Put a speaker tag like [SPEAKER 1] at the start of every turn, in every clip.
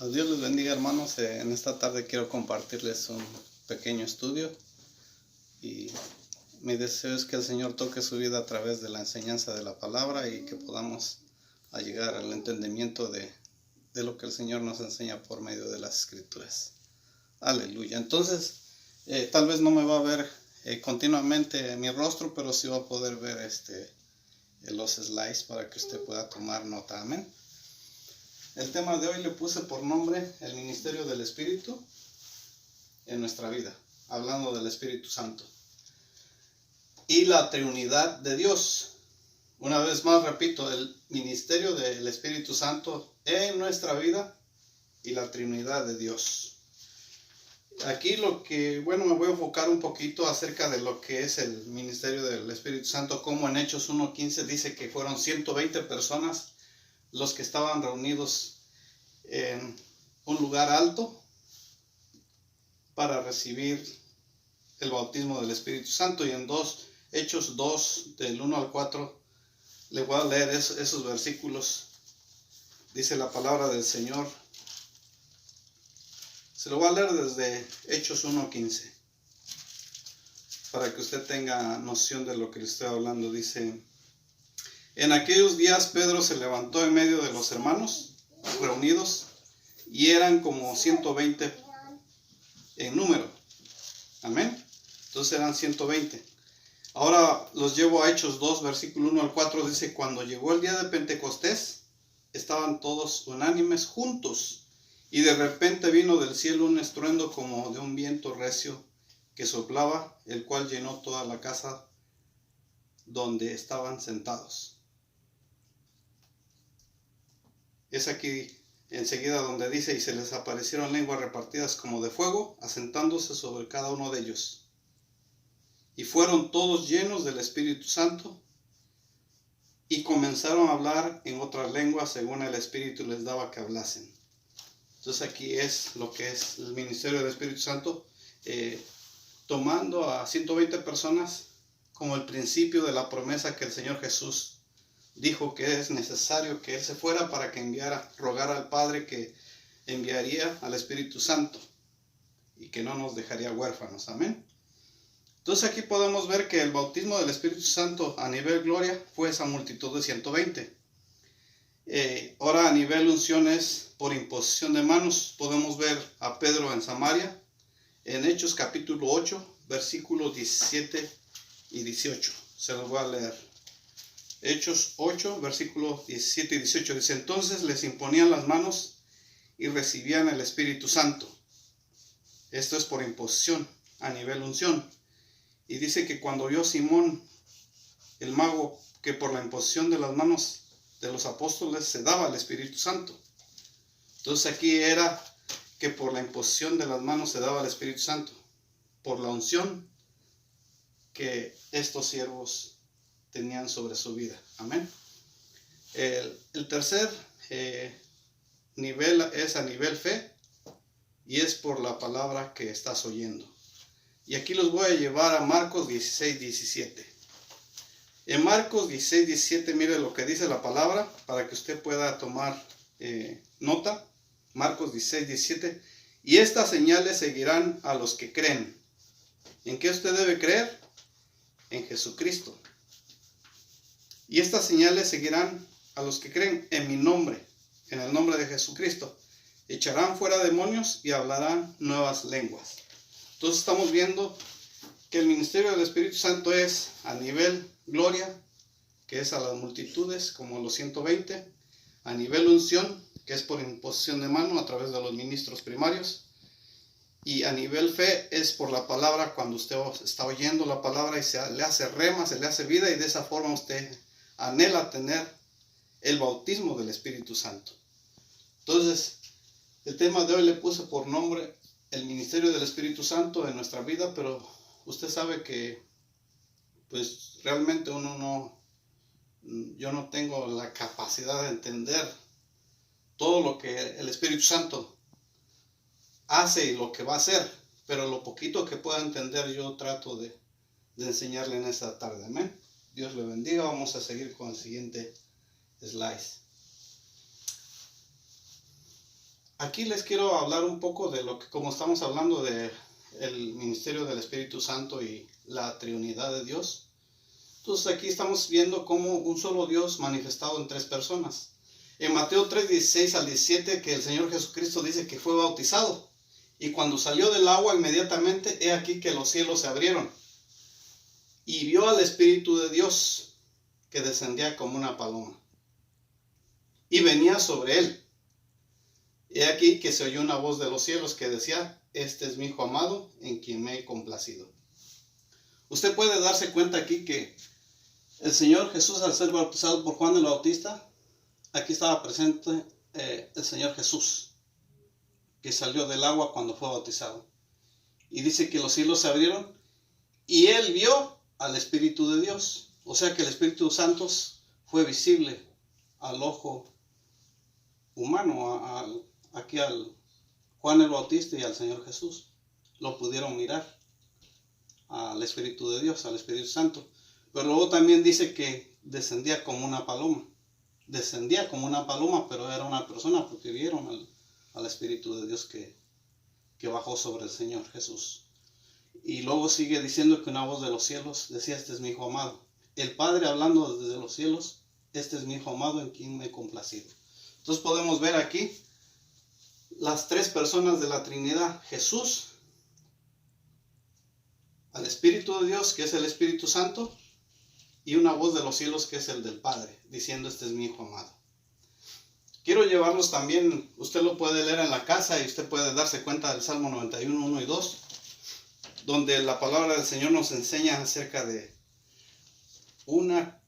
[SPEAKER 1] Dios les bendiga, hermanos. En esta tarde quiero compartirles un pequeño estudio y mi deseo es que el Señor toque su vida a través de la enseñanza de la palabra y que podamos llegar al entendimiento de lo que el Señor nos enseña por medio de las Escrituras. Aleluya. Entonces, tal vez no me va a ver continuamente mi rostro, pero sí va a poder ver los slides para que usted pueda tomar nota. Amén. El tema de hoy le puse por nombre el ministerio del Espíritu en nuestra vida, hablando del Espíritu Santo y la Trinidad de Dios. Una vez más repito, el ministerio del Espíritu Santo en nuestra vida y la Trinidad de Dios. Aquí me voy a enfocar un poquito acerca de lo que es el ministerio del Espíritu Santo, como en Hechos 1:15 dice que fueron 120 personas los que estaban reunidos en un lugar alto para recibir el bautismo del Espíritu Santo. Y en Hechos 2, del 1 al 4, le voy a leer esos versículos. Dice la palabra del Señor. Se lo voy a leer desde Hechos 1:15, para que usted tenga noción de lo que le estoy hablando. Dice: en aquellos días Pedro se levantó en medio de los hermanos reunidos, y eran como 120 en número. Amén. Entonces eran 120. Ahora los llevo a Hechos 2, versículo 1 al 4. Dice: cuando llegó el día de Pentecostés, estaban todos unánimes juntos, y de repente vino del cielo un estruendo como de un viento recio que soplaba, el cual llenó toda la casa donde estaban sentados. Es aquí enseguida donde dice: y se les aparecieron lenguas repartidas como de fuego, asentándose sobre cada uno de ellos. Y fueron todos llenos del Espíritu Santo, y comenzaron a hablar en otras lenguas según el Espíritu les daba que hablasen. Entonces aquí es lo que es el ministerio del Espíritu Santo, tomando a 120 personas como el principio de la promesa que el Señor Jesús dijo que es necesario que Él se fuera para que rogara al Padre que enviaría al Espíritu Santo y que no nos dejaría huérfanos. Amén. Entonces aquí podemos ver que el bautismo del Espíritu Santo a nivel gloria fue esa multitud de 120. Ahora a nivel unciones por imposición de manos, podemos ver a Pedro en Samaria en Hechos capítulo 8, versículos 17 y 18. Se los voy a leer. Hechos 8, versículos 17 y 18. Dice: entonces les imponían las manos y recibían el Espíritu Santo. Esto es por imposición a nivel unción. Y dice que cuando vio Simón el mago que por la imposición de las manos de los apóstoles se daba el Espíritu Santo. Entonces aquí era que por la imposición de las manos se daba el Espíritu Santo, por la unción que estos siervos tenían sobre su vida. Amén. El tercer nivel es a nivel fe, y es por la palabra que estás oyendo. Y aquí los voy a llevar a Marcos 16, 17. En Marcos 16, 17, mire lo que dice la palabra para que usted pueda tomar nota. Marcos 16, 17. Y estas señales seguirán a los que creen. ¿En qué usted debe creer? En Jesucristo. Y estas señales seguirán a los que creen en mi nombre, en el nombre de Jesucristo. Echarán fuera demonios y hablarán nuevas lenguas. Entonces estamos viendo que el ministerio del Espíritu Santo es a nivel gloria, que es a las multitudes, como los 120. A nivel unción, que es por imposición de mano a través de los ministros primarios. Y a nivel fe es por la palabra, cuando usted está oyendo la palabra y se le hace rema, se le hace vida, y de esa forma usted anhela tener el bautismo del Espíritu Santo. Entonces, el tema de hoy le puse por nombre el ministerio del Espíritu Santo en nuestra vida, pero usted sabe que pues realmente yo no tengo la capacidad de entender todo lo que el Espíritu Santo hace y lo que va a hacer, pero lo poquito que pueda entender yo trato de enseñarle en esta tarde. Amén. Dios le bendiga. Vamos a seguir con el siguiente slide. Aquí les quiero hablar un poco de lo que, como estamos hablando de el ministerio del Espíritu Santo y la Trinidad de Dios. Entonces aquí estamos viendo cómo un solo Dios manifestado en tres personas. En Mateo 3:16 al 17, que el Señor Jesucristo dice que fue bautizado. Y cuando salió del agua inmediatamente, he aquí que los cielos se abrieron. Y vio al Espíritu de Dios que descendía como una paloma. Y venía sobre él. He aquí que se oyó una voz de los cielos que decía: este es mi Hijo amado, en quien me he complacido. Usted puede darse cuenta aquí que el Señor Jesús, al ser bautizado por Juan el Bautista, aquí estaba presente el Señor Jesús, que salió del agua cuando fue bautizado. Y dice que los cielos se abrieron y él vio al Espíritu de Dios. O sea que el Espíritu Santo fue visible al ojo humano, aquí al Juan el Bautista y al Señor Jesús. Lo pudieron mirar al Espíritu de Dios, al Espíritu Santo. Pero luego también dice que descendía como una paloma. Descendía como una paloma, pero era una persona, porque vieron al Espíritu de Dios que bajó sobre el Señor Jesús. Y luego sigue diciendo que una voz de los cielos decía: este es mi Hijo amado. El Padre hablando desde los cielos: este es mi Hijo amado, en quien me he complacido. Entonces podemos ver aquí las tres personas de la Trinidad: Jesús, al Espíritu de Dios, que es el Espíritu Santo, y una voz de los cielos, que es el del Padre, diciendo: este es mi Hijo amado. Quiero llevarlos también, usted lo puede leer en la casa y usted puede darse cuenta del Salmo 91, 1 y 2, donde la palabra del Señor nos enseña acerca de una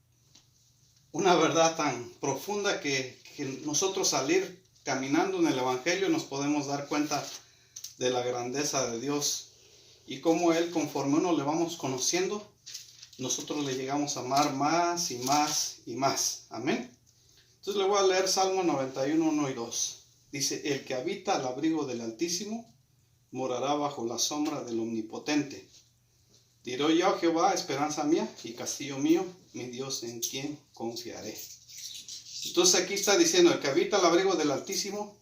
[SPEAKER 1] verdad tan profunda que nosotros, al ir caminando en el Evangelio, nos podemos dar cuenta de la grandeza de Dios y cómo Él, conforme uno le vamos conociendo, nosotros le llegamos a amar más y más y más. Amén. Entonces le voy a leer Salmo 91, 1 y 2. Dice: el que habita al abrigo del Altísimo morará bajo la sombra del Omnipotente. Diré yo a Jehová, esperanza mía y castillo mío, mi Dios, en quien confiaré. Entonces aquí está diciendo: el que habita al abrigo del Altísimo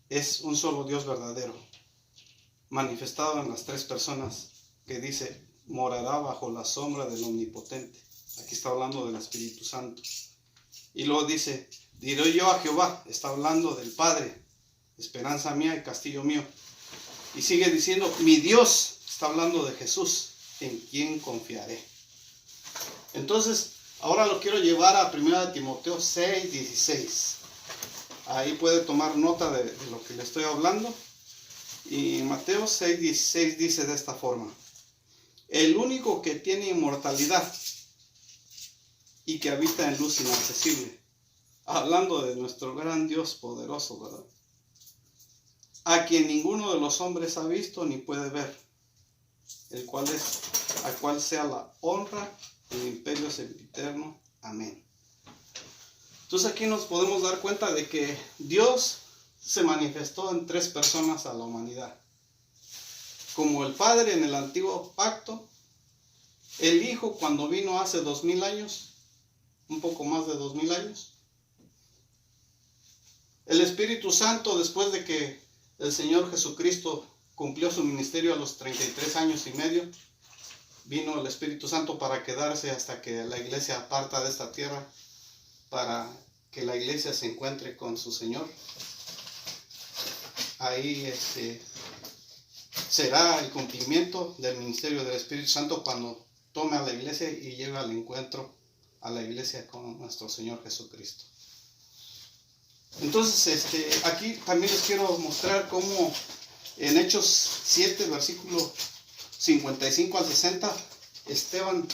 [SPEAKER 1] es un solo Dios verdadero, manifestado en las tres personas, que dice: morará bajo la sombra del Omnipotente. Aquí está hablando del Espíritu Santo. Y luego dice: diré yo a Jehová, está hablando del Padre, esperanza mía y castillo mío. Y sigue diciendo: mi Dios, está hablando de Jesús, en quien confiaré. Entonces, ahora lo quiero llevar a 1 Timoteo 6, 16. Ahí puede tomar nota de lo que le estoy hablando. Y Mateo 6, 16 dice de esta forma: el único que tiene inmortalidad y que habita en luz inaccesible. Hablando de nuestro gran Dios poderoso, ¿verdad? A quien ninguno de los hombres ha visto ni puede ver, al cual sea la honra y el imperio sempiterno. Amén. Entonces aquí nos podemos dar cuenta de que Dios se manifestó en tres personas a la humanidad. Como el Padre en el antiguo pacto, el Hijo cuando vino hace 2000 años, un poco más de 2000 años, el Espíritu Santo después de que el Señor Jesucristo cumplió su ministerio a los 33 años y medio, vino el Espíritu Santo para quedarse hasta que la iglesia parta de esta tierra, para que la iglesia se encuentre con su Señor. Ahí será el cumplimiento del ministerio del Espíritu Santo cuando tome a la iglesia y lleve al encuentro a la iglesia con nuestro Señor Jesucristo. Entonces, aquí también les quiero mostrar cómo en Hechos 7, versículo 55 al 60, Esteban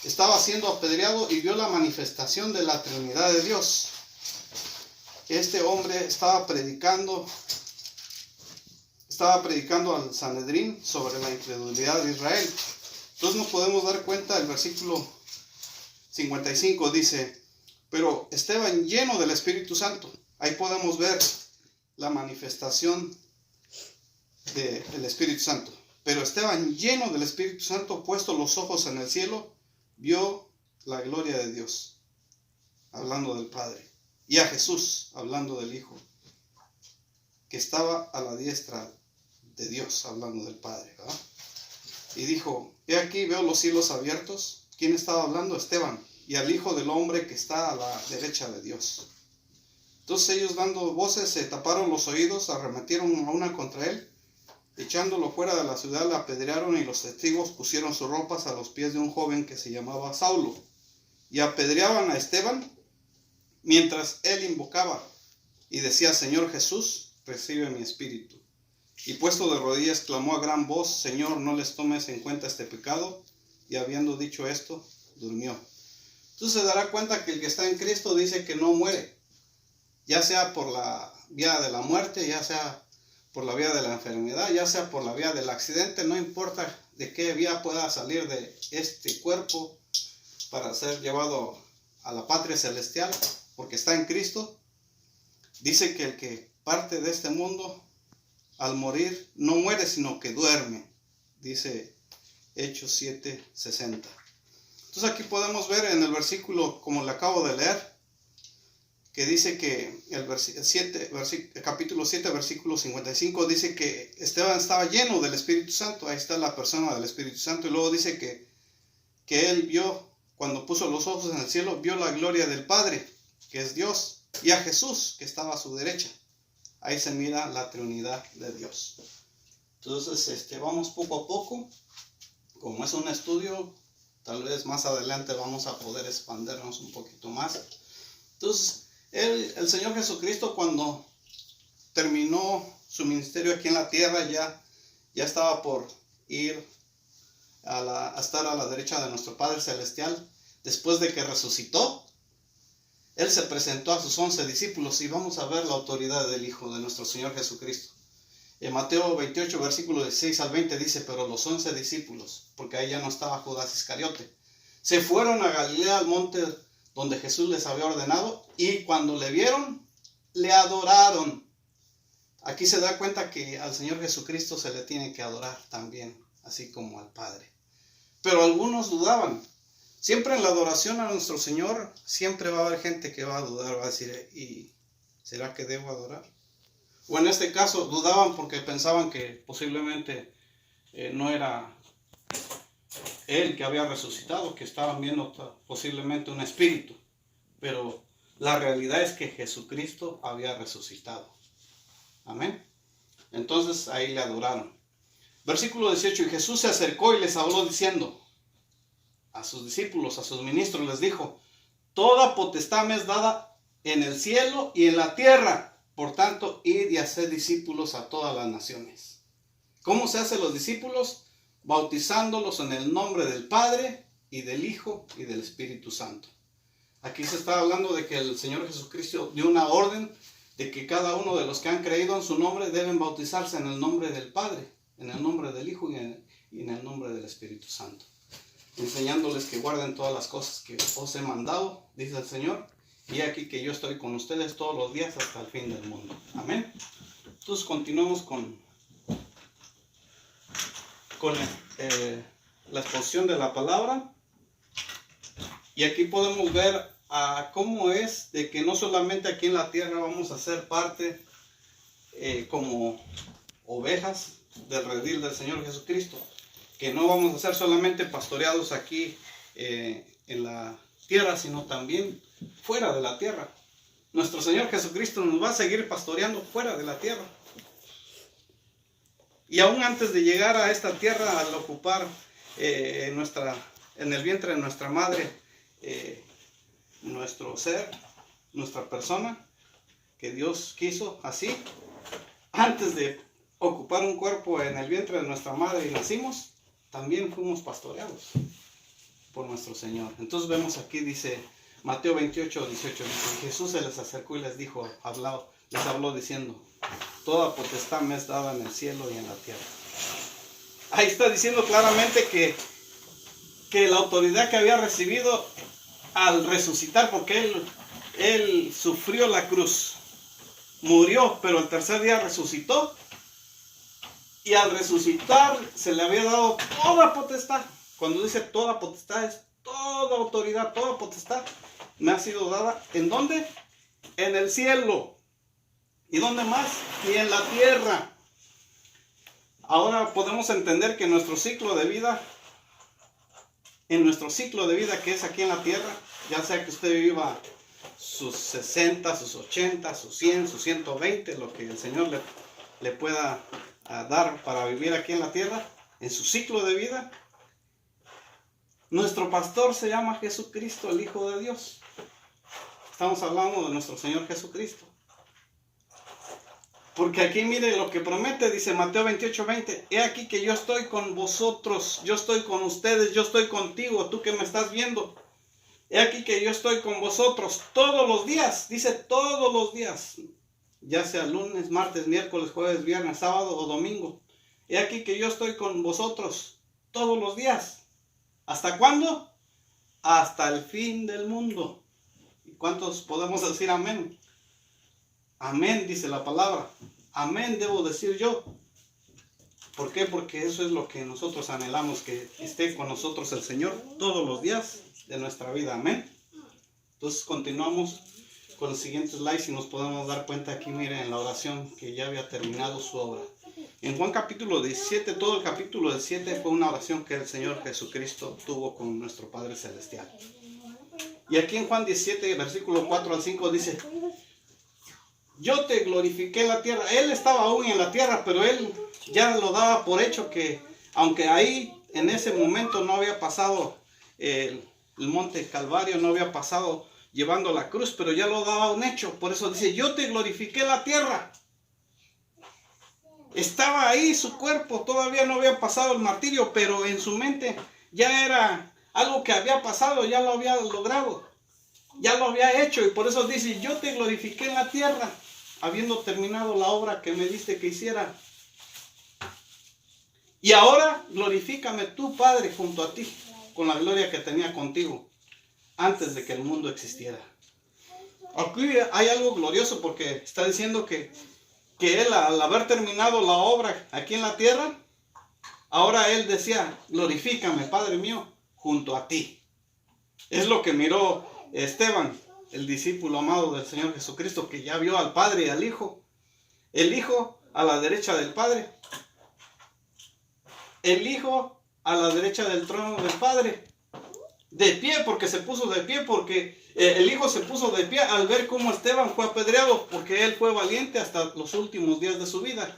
[SPEAKER 1] estaba siendo apedreado y vio la manifestación de la Trinidad de Dios. Este hombre estaba predicando al Sanedrín sobre la incredulidad de Israel. Entonces nos podemos dar cuenta, el versículo 55 dice: pero Esteban, lleno del Espíritu Santo. Ahí podemos ver la manifestación del Espíritu Santo. Pero Esteban, lleno del Espíritu Santo, puesto los ojos en el cielo, vio la gloria de Dios, hablando del Padre, y a Jesús, hablando del Hijo, que estaba a la diestra de Dios, hablando del Padre, ¿verdad? Y dijo, he aquí veo los cielos abiertos. ¿Quién estaba hablando? Esteban. Y al Hijo del Hombre que está a la derecha de Dios. Entonces ellos, dando voces, se taparon los oídos, arremetieron a una contra él, echándolo fuera de la ciudad, le apedrearon, y los testigos pusieron sus ropas a los pies de un joven que se llamaba Saulo, y apedreaban a Esteban mientras él invocaba y decía, Señor Jesús, recibe mi espíritu. Y puesto de rodillas clamó a gran voz, Señor, no les tomes en cuenta este pecado. Y habiendo dicho esto, durmió. Entonces se dará cuenta que el que está en Cristo dice que no muere, ya sea por la vía de la muerte, ya sea por la vía de la enfermedad, ya sea por la vía del accidente, no importa de qué vía pueda salir de este cuerpo para ser llevado a la patria celestial, porque está en Cristo. Dice que el que parte de este mundo, al morir, no muere, sino que duerme. Dice Hechos 7:60. Entonces aquí podemos ver en el versículo, como le acabo de leer, que dice que capítulo 7, versículo 55, dice que Esteban estaba lleno del Espíritu Santo. Ahí está la persona del Espíritu Santo. Y luego dice que él vio, cuando puso los ojos en el cielo, vio la gloria del Padre, que es Dios, y a Jesús, que estaba a su derecha. Ahí se mira la Trinidad de Dios. Entonces, vamos poco a poco. Como es un estudio, tal vez más adelante vamos a poder expandernos un poquito más. Entonces, el Señor Jesucristo, cuando terminó su ministerio aquí en la tierra, ya estaba por ir a estar a la derecha de nuestro Padre Celestial. Después de que resucitó, Él se presentó a sus 11 discípulos, y vamos a ver la autoridad del Hijo de nuestro Señor Jesucristo. En Mateo 28, versículos 16 al 20 dice, pero los 11 discípulos, porque ahí ya no estaba Judas Iscariote, se fueron a Galilea, al monte donde Jesús les había ordenado, y cuando le vieron, le adoraron. Aquí se da cuenta que al Señor Jesucristo se le tiene que adorar también, así como al Padre. Pero algunos dudaban. Siempre en la adoración a nuestro Señor, siempre va a haber gente que va a dudar, va a decir, ¿y será que debo adorar? O en este caso dudaban porque pensaban que posiblemente no era Él que había resucitado, que estaban viendo posiblemente un espíritu. Pero la realidad es que Jesucristo había resucitado. Amén. Entonces ahí le adoraron. Versículo 18, y Jesús se acercó y les habló diciendo, a sus discípulos, a sus ministros, les dijo, toda potestad me es dada en el cielo y en la tierra. Por tanto, id y haced discípulos a todas las naciones. ¿Cómo se hacen los discípulos? Bautizándolos en el nombre del Padre y del Hijo y del Espíritu Santo. Aquí se está hablando de que el Señor Jesucristo dio una orden de que cada uno de los que han creído en su nombre deben bautizarse en el nombre del Padre, en el nombre del Hijo y en el nombre del Espíritu Santo, enseñándoles que guarden todas las cosas que os he mandado, dice el Señor, y aquí que yo estoy con ustedes todos los días hasta el fin del mundo. Amén. Entonces continuamos con la exposición de la palabra, y aquí podemos ver cómo es de que no solamente aquí en la tierra vamos a ser parte como ovejas del redil del Señor Jesucristo, que no vamos a ser solamente pastoreados aquí en la tierra, sino también fuera de la tierra. Nuestro Señor Jesucristo nos va a seguir pastoreando fuera de la tierra. Y aún antes de llegar a esta tierra, al ocupar en el vientre de nuestra madre, nuestro ser, nuestra persona, que Dios quiso así, antes de ocupar un cuerpo en el vientre de nuestra madre y nacimos, también fuimos pastoreados por nuestro Señor. Entonces vemos aquí, dice Mateo 28, 18, dice, Jesús se les acercó y les dijo, les habló diciendo, toda potestad me es dada en el cielo y en la tierra. Ahí está diciendo claramente que la autoridad que había recibido al resucitar, porque él sufrió la cruz, murió, pero el tercer día resucitó, y al resucitar se le había dado toda potestad. Cuando dice toda potestad, es toda autoridad, toda potestad me ha sido dada. ¿En dónde? en el cielo. ¿Y dónde más? Y en la tierra. Ahora podemos entender que nuestro ciclo de vida, en nuestro ciclo de vida que es aquí en la tierra, ya sea que usted viva sus 60, sus 80, sus 100, sus 120, lo que el Señor le pueda dar para vivir aquí en la tierra, en su ciclo de vida, nuestro pastor se llama Jesucristo, el Hijo de Dios. Estamos hablando de nuestro Señor Jesucristo. Porque aquí mire lo que promete, dice Mateo 28:20. He aquí que yo estoy con vosotros, yo estoy con ustedes, yo estoy contigo, tú que me estás viendo. He aquí que yo estoy con vosotros todos los días, dice todos los días. Ya sea lunes, martes, miércoles, jueves, viernes, sábado o domingo. He aquí que yo estoy con vosotros todos los días. ¿Hasta cuándo? Hasta el fin del mundo. ¿Y cuántos podemos decir amén? Amén, dice la palabra. Amén, debo decir yo. ¿Por qué? Porque eso es lo que nosotros anhelamos, que esté con nosotros el Señor todos los días de nuestra vida. Amén. Entonces continuamos con los siguientes slides y nos podemos dar cuenta aquí, miren, en la oración que ya había terminado su obra. En Juan capítulo 17, todo el capítulo 17 fue una oración que el Señor Jesucristo tuvo con nuestro Padre Celestial. Y aquí en Juan 17, versículo 4 al 5 dice: yo te glorifiqué en la tierra. Él estaba aún en la tierra, pero él ya lo daba por hecho que, aunque ahí en ese momento no había pasado el monte Calvario, no había pasado llevando la cruz, pero ya lo daba un hecho. Por eso dice: yo te glorifiqué en la tierra. Estaba ahí su cuerpo, todavía no había pasado el martirio, pero en su mente ya era algo que había pasado, ya lo había logrado, ya lo había hecho. Y por eso dice: yo te glorifiqué en la tierra, habiendo terminado la obra que me diste que hiciera. Y ahora glorifícame tú, Padre, junto a ti, con la gloria que tenía contigo antes de que el mundo existiera. Aquí hay algo glorioso, porque está diciendo que él, al haber terminado la obra aquí en la tierra, ahora él decía: glorifícame, Padre mío, junto a ti. Es lo que miró Esteban, el discípulo amado del Señor Jesucristo, que ya vio al Padre y al Hijo. El Hijo a la derecha del Padre. El Hijo a la derecha del trono del Padre. De pie, porque se puso de pie, porque el Hijo se puso de pie al ver cómo Esteban fue apedreado, porque él fue valiente hasta los últimos días de su vida.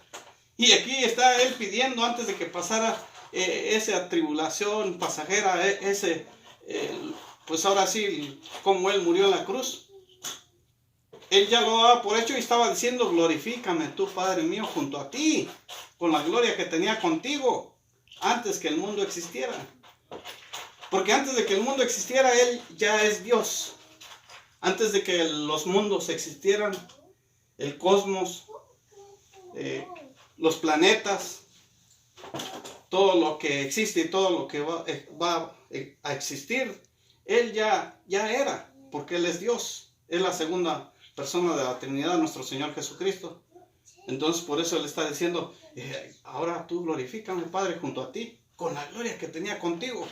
[SPEAKER 1] Y aquí está él pidiendo, antes de que pasara esa tribulación pasajera, pues ahora sí, como él murió en la cruz, él ya lo daba por hecho y estaba diciendo: glorifícame tú, Padre mío, junto a ti, con la gloria que tenía contigo, antes que el mundo existiera. Porque antes de que el mundo existiera, él ya es Dios. Antes de que los mundos existieran, el cosmos, los planetas, todo lo que existe y todo lo que va a existir, él ya era, porque él es Dios. Es la segunda persona de la Trinidad, nuestro Señor Jesucristo. Entonces por eso él está diciendo: ahora tú glorifícame, Padre, junto a ti, con la gloria que tenía contigo.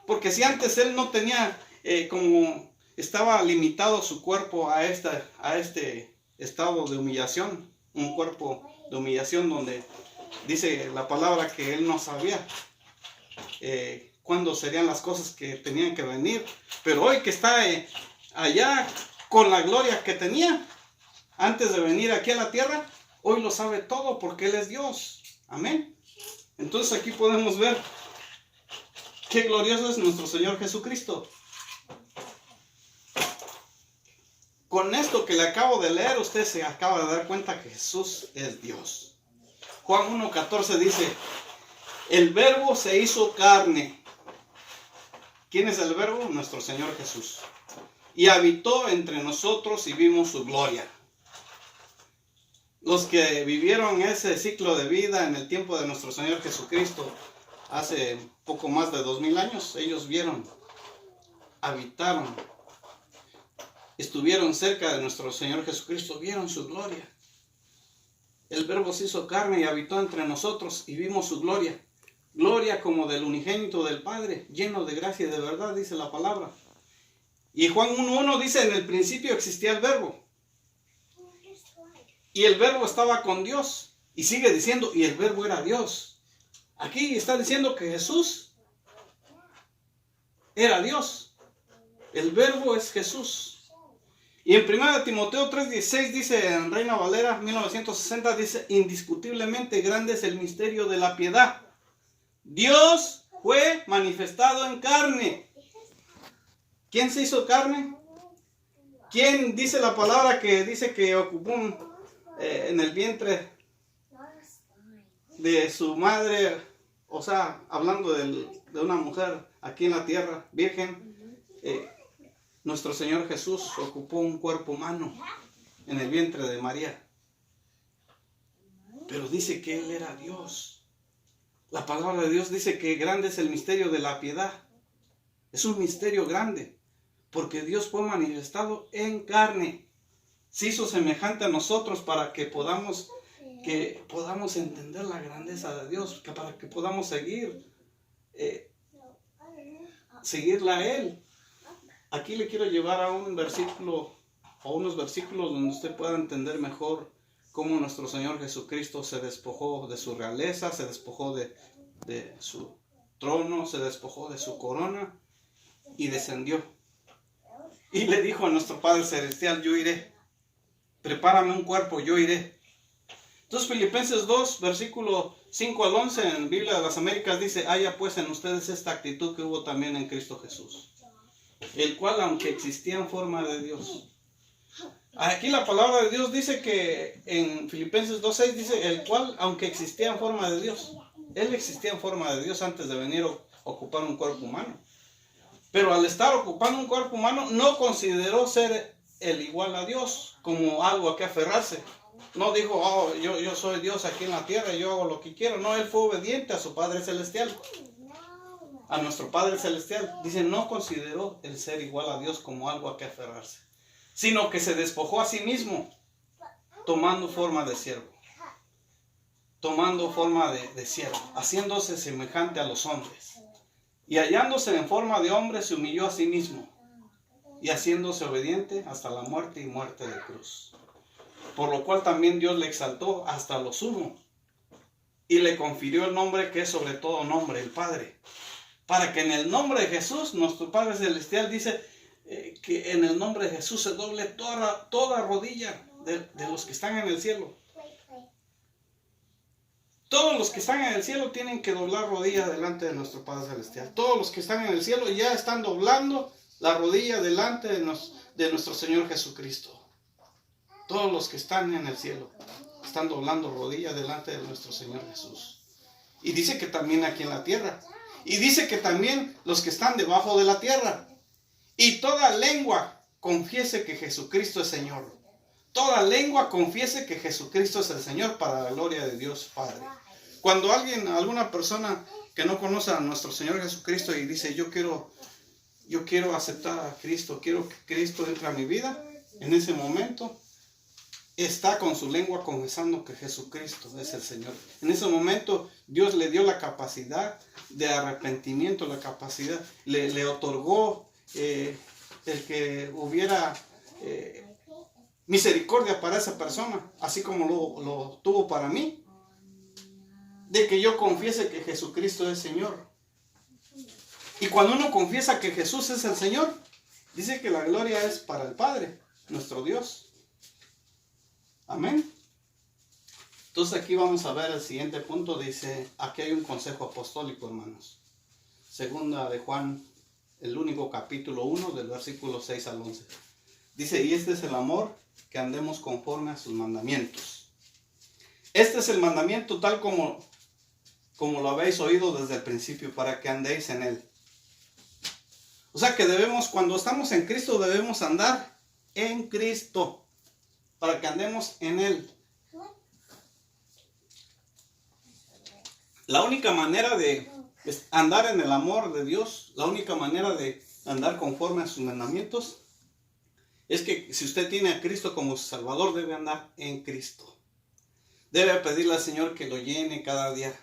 [SPEAKER 1] Porque si antes él no tenía, como estaba limitado su cuerpo a este estado de humillación, un cuerpo de humillación donde dice la palabra que él no sabía cuándo serían las cosas que tenían que venir. Pero hoy que está allá con la gloria que tenía antes de venir aquí a la tierra, hoy lo sabe todo, porque él es Dios. Amén. Entonces aquí podemos ver qué glorioso es nuestro Señor Jesucristo. Con esto que le acabo de leer, usted se acaba de dar cuenta que Jesús es Dios. Juan 1:14 dice: el Verbo se hizo carne. ¿Quién es el Verbo? Nuestro Señor Jesús. Y habitó entre nosotros y vimos su gloria. Los que vivieron ese ciclo de vida en el tiempo de nuestro Señor Jesucristo, hace poco más de 2000 años, ellos vieron, habitaron, estuvieron cerca de nuestro Señor Jesucristo, vieron su gloria. El Verbo se hizo carne y habitó entre nosotros y vimos su gloria. Gloria como del unigénito del Padre, lleno de gracia y de verdad, dice la palabra. Y Juan 1:1 dice: en el principio existía el Verbo. y el verbo estaba con Dios. Y sigue diciendo, y el verbo era Dios. Aquí está diciendo que Jesús era Dios. El verbo es Jesús. Y en 1 Timoteo 3:16 dice, en Reina Valera 1960, dice, indiscutiblemente grande es el misterio de la piedad. Dios fue manifestado en carne. ¿Quién se hizo carne? ¿Quién dice la palabra que dice que ocupó en el vientre de su madre? O sea, hablando de una mujer aquí en la tierra, virgen, nuestro Señor Jesús ocupó un cuerpo humano en el vientre de María. Pero dice que Él era Dios. La palabra de Dios dice que grande es el misterio de la piedad. Es un misterio grande, porque Dios fue manifestado en carne. Se hizo semejante a nosotros para que podamos entender la grandeza de Dios, para que podamos seguirla a Él. Aquí le quiero llevar a un versículo, a unos versículos donde usted pueda entender mejor cómo nuestro Señor Jesucristo se despojó de su realeza, se despojó de su trono, se despojó de su corona y descendió. Y le dijo a nuestro Padre Celestial, yo iré, prepárame un cuerpo, yo iré. Entonces Filipenses 2, versículo 5 al 11 en Biblia de las Américas dice, haya pues en ustedes esta actitud que hubo también en Cristo Jesús, el cual aunque existía en forma de Dios. Aquí la palabra de Dios dice que en Filipenses 2:6 dice, el cual aunque existía en forma de Dios. Él existía en forma de Dios antes de venir a ocupar un cuerpo humano. Pero al estar ocupando un cuerpo humano no consideró ser el igual a Dios como algo a que aferrarse. No dijo, oh, yo soy Dios aquí en la tierra y yo hago lo que quiero. No, Él fue obediente a su Padre Celestial. A nuestro Padre Celestial. Dice, no consideró el ser igual a Dios como algo a que aferrarse, sino que se despojó a sí mismo, tomando forma de siervo. Tomando forma de siervo, haciéndose semejante a los hombres. Y hallándose en forma de hombre, se humilló a sí mismo, y haciéndose obediente hasta la muerte y muerte de cruz. Por lo cual también Dios le exaltó hasta lo sumo, y le confirió el nombre que es sobre todo nombre, el Padre. Para que en el nombre de Jesús, nuestro Padre Celestial dice que en el nombre de Jesús se doble toda rodilla de los que están en el cielo. Todos los que están en el cielo tienen que doblar rodilla delante de nuestro Padre Celestial. Todos los que están en el cielo ya están doblando la rodilla delante de nuestro Señor Jesucristo. Todos los que están en el cielo están doblando rodilla delante de nuestro Señor Jesús. Y dice que también aquí en la tierra. Y dice que también los que están debajo de la tierra. Y toda lengua confiese que Jesucristo es Señor. Toda lengua confiese que Jesucristo es el Señor para la gloria de Dios Padre. Cuando alguna persona que no conoce a nuestro Señor Jesucristo y dice, yo quiero aceptar a Cristo, quiero que Cristo entre a mi vida, en ese momento está con su lengua confesando que Jesucristo es el Señor. En ese momento Dios le dio la capacidad de arrepentimiento, la capacidad, le otorgó el que hubiera misericordia para esa persona, así como lo tuvo para mí, de que yo confiese que Jesucristo es Señor. Y cuando uno confiesa que Jesús es el Señor, dice que la gloria es para el Padre, nuestro Dios. Amén. Entonces aquí vamos a ver el siguiente punto. Dice, aquí hay un consejo apostólico, hermanos. Segunda de Juan, el único capítulo 1, del versículo 6 al 11. Dice, y este es el amor, que andemos conforme a sus mandamientos. Este es el mandamiento tal como lo habéis oído desde el principio, para que andéis en él. O sea que cuando estamos en Cristo, debemos andar en Cristo, para que andemos en él. La única manera de andar en el amor de Dios, la única manera de andar conforme a sus mandamientos, es que si usted tiene a Cristo como su Salvador, debe andar en Cristo. Debe pedirle al Señor que lo llene cada día,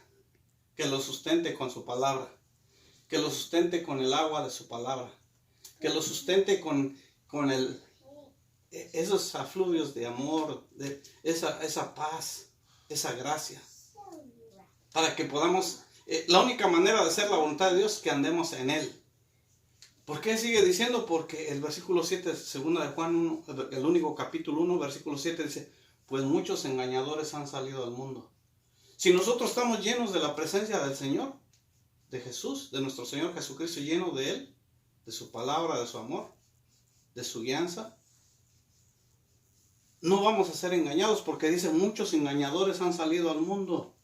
[SPEAKER 1] que lo sustente con su palabra, que lo sustente con el agua de su palabra, que lo sustente con esos afluvios de amor, de esa paz, esa gracia, para que podamos, la única manera de hacer la voluntad de Dios es que andemos en Él. ¿Por qué sigue diciendo? Porque el versículo 7, segunda de Juan 1, el único capítulo 1, versículo 7 dice, pues muchos engañadores han salido al mundo. Si nosotros estamos llenos de la presencia del Señor, de Jesús, de nuestro Señor Jesucristo, lleno de Él, de su palabra, de su amor, de su guianza, no vamos a ser engañados, porque dice, muchos engañadores han salido al mundo.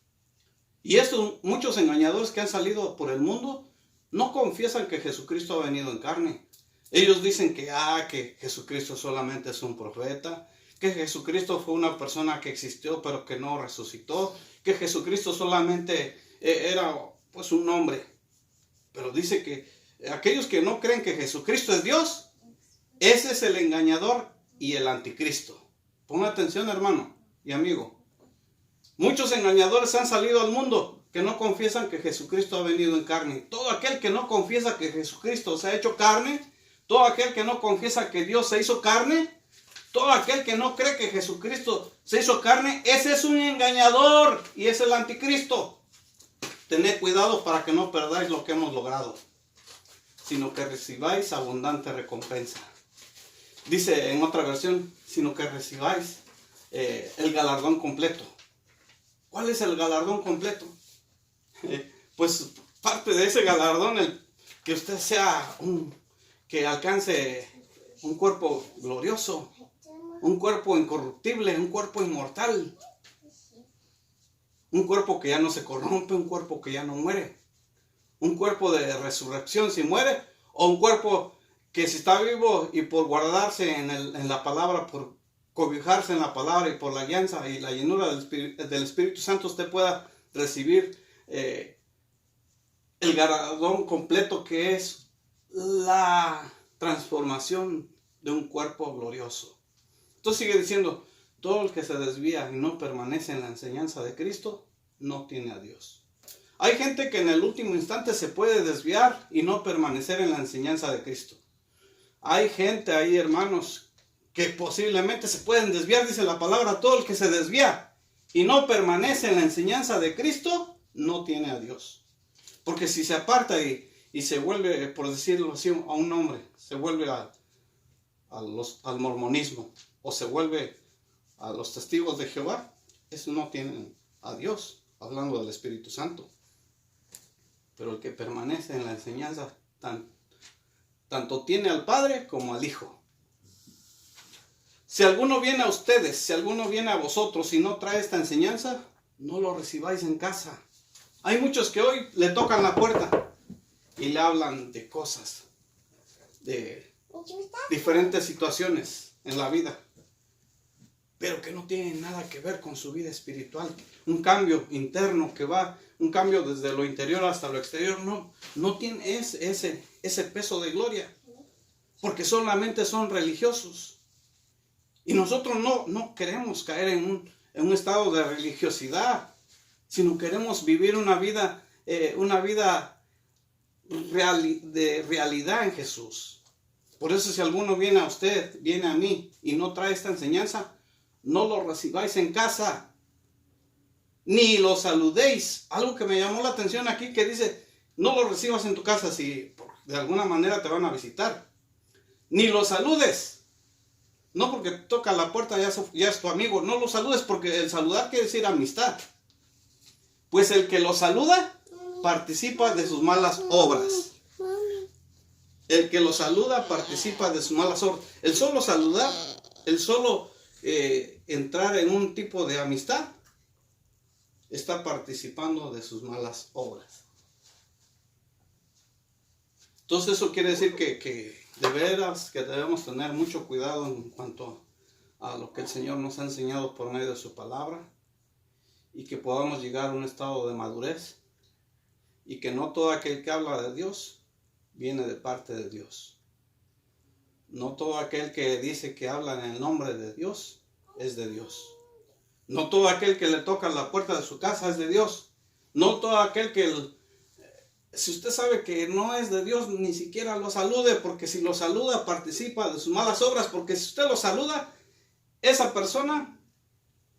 [SPEAKER 1] Y estos muchos engañadores que han salido por el mundo, no confiesan que Jesucristo ha venido en carne. Ellos dicen que Jesucristo solamente es un profeta, que Jesucristo fue una persona que existió pero que no resucitó, que Jesucristo solamente era pues un hombre. Pero dice que aquellos que no creen que Jesucristo es Dios, ese es el engañador y el anticristo. Pon atención, hermano y amigo. Muchos engañadores han salido al mundo que no confiesan que Jesucristo ha venido en carne. Todo aquel que no confiesa que Jesucristo se ha hecho carne, todo aquel que no confiesa que Dios se hizo carne, todo aquel que no cree que Jesucristo se hizo carne, ese es un engañador y es el anticristo. Tened cuidado para que no perdáis lo que hemos logrado, sino que recibáis abundante recompensa. Dice en otra versión, sino que recibáis el galardón completo. ¿Cuál es el galardón completo? Pues parte de ese galardón, que usted que alcance un cuerpo glorioso, un cuerpo incorruptible, un cuerpo inmortal, un cuerpo que ya no se corrompe, un cuerpo que ya no muere, un cuerpo de resurrección si muere, o un cuerpo que si está vivo y por guardarse en la palabra, por cobijarse en la palabra y por la guianza y la llenura del Espíritu Santo, usted pueda recibir el galardón completo, que es la transformación de un cuerpo glorioso. Entonces sigue diciendo, todo el que se desvía y no permanece en la enseñanza de Cristo, no tiene a Dios. Hay gente que en el último instante se puede desviar y no permanecer en la enseñanza de Cristo. Hay gente ahí, hermanos, que posiblemente se pueden desviar, dice la palabra, todo el que se desvía y no permanece en la enseñanza de Cristo, no tiene a Dios. Porque si se aparta y se vuelve, por decirlo así, a un hombre, se vuelve al mormonismo, o se vuelve a los testigos de Jehová, eso no tienen a Dios, hablando del Espíritu Santo. Pero el que permanece en la enseñanza, tanto tiene al Padre como al Hijo. Si alguno viene a ustedes, si alguno viene a vosotros y no trae esta enseñanza, no lo recibáis en casa. Hay muchos que hoy le tocan la puerta y le hablan de cosas, de diferentes situaciones en la vida, pero que no tienen nada que ver con su vida espiritual. Un cambio interno que va, un cambio desde lo interior hasta lo exterior, no tiene ese peso de gloria, porque solamente son religiosos. Y nosotros no queremos caer en un estado de religiosidad, sino queremos vivir una vida de realidad en Jesús. Por eso si alguno viene a usted, viene a mí y no trae esta enseñanza, no lo recibáis en casa, ni lo saludéis. Algo que me llamó la atención aquí que dice, no lo recibas en tu casa si de alguna manera te van a visitar. Ni lo saludes. No porque toca la puerta ya es tu amigo. No lo saludes, porque el saludar quiere decir amistad. Pues el que lo saluda participa de sus malas obras. El que lo saluda participa de sus malas obras. El solo saludar, el solo entrar en un tipo de amistad, está participando de sus malas obras. Entonces eso quiere decir que de veras que debemos tener mucho cuidado en cuanto a lo que el Señor nos ha enseñado por medio de su palabra, y que podamos llegar a un estado de madurez, y que no todo aquel que habla de Dios viene de parte de Dios. No todo aquel que dice que habla en el nombre de Dios es de Dios. No todo aquel que le toca la puerta de su casa es de Dios. No todo aquel que Si usted sabe que no es de Dios, ni siquiera lo salude, porque si lo saluda participa de sus malas obras, porque si usted lo saluda, esa persona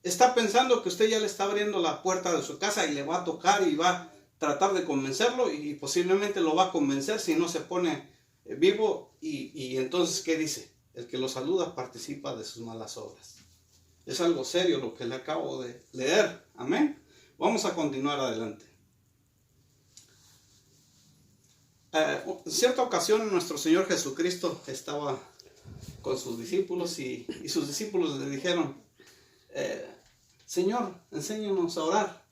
[SPEAKER 1] está pensando que usted ya le está abriendo la puerta de su casa y le va a tocar y va a tratar de convencerlo y posiblemente lo va a convencer si no se pone vivo y entonces ¿qué dice? El que lo saluda participa de sus malas obras. Es algo serio lo que le acabo de leer. Amén. Vamos a continuar adelante. En cierta ocasión nuestro Señor Jesucristo estaba con sus discípulos y sus discípulos le dijeron, Señor, enséñanos a orar.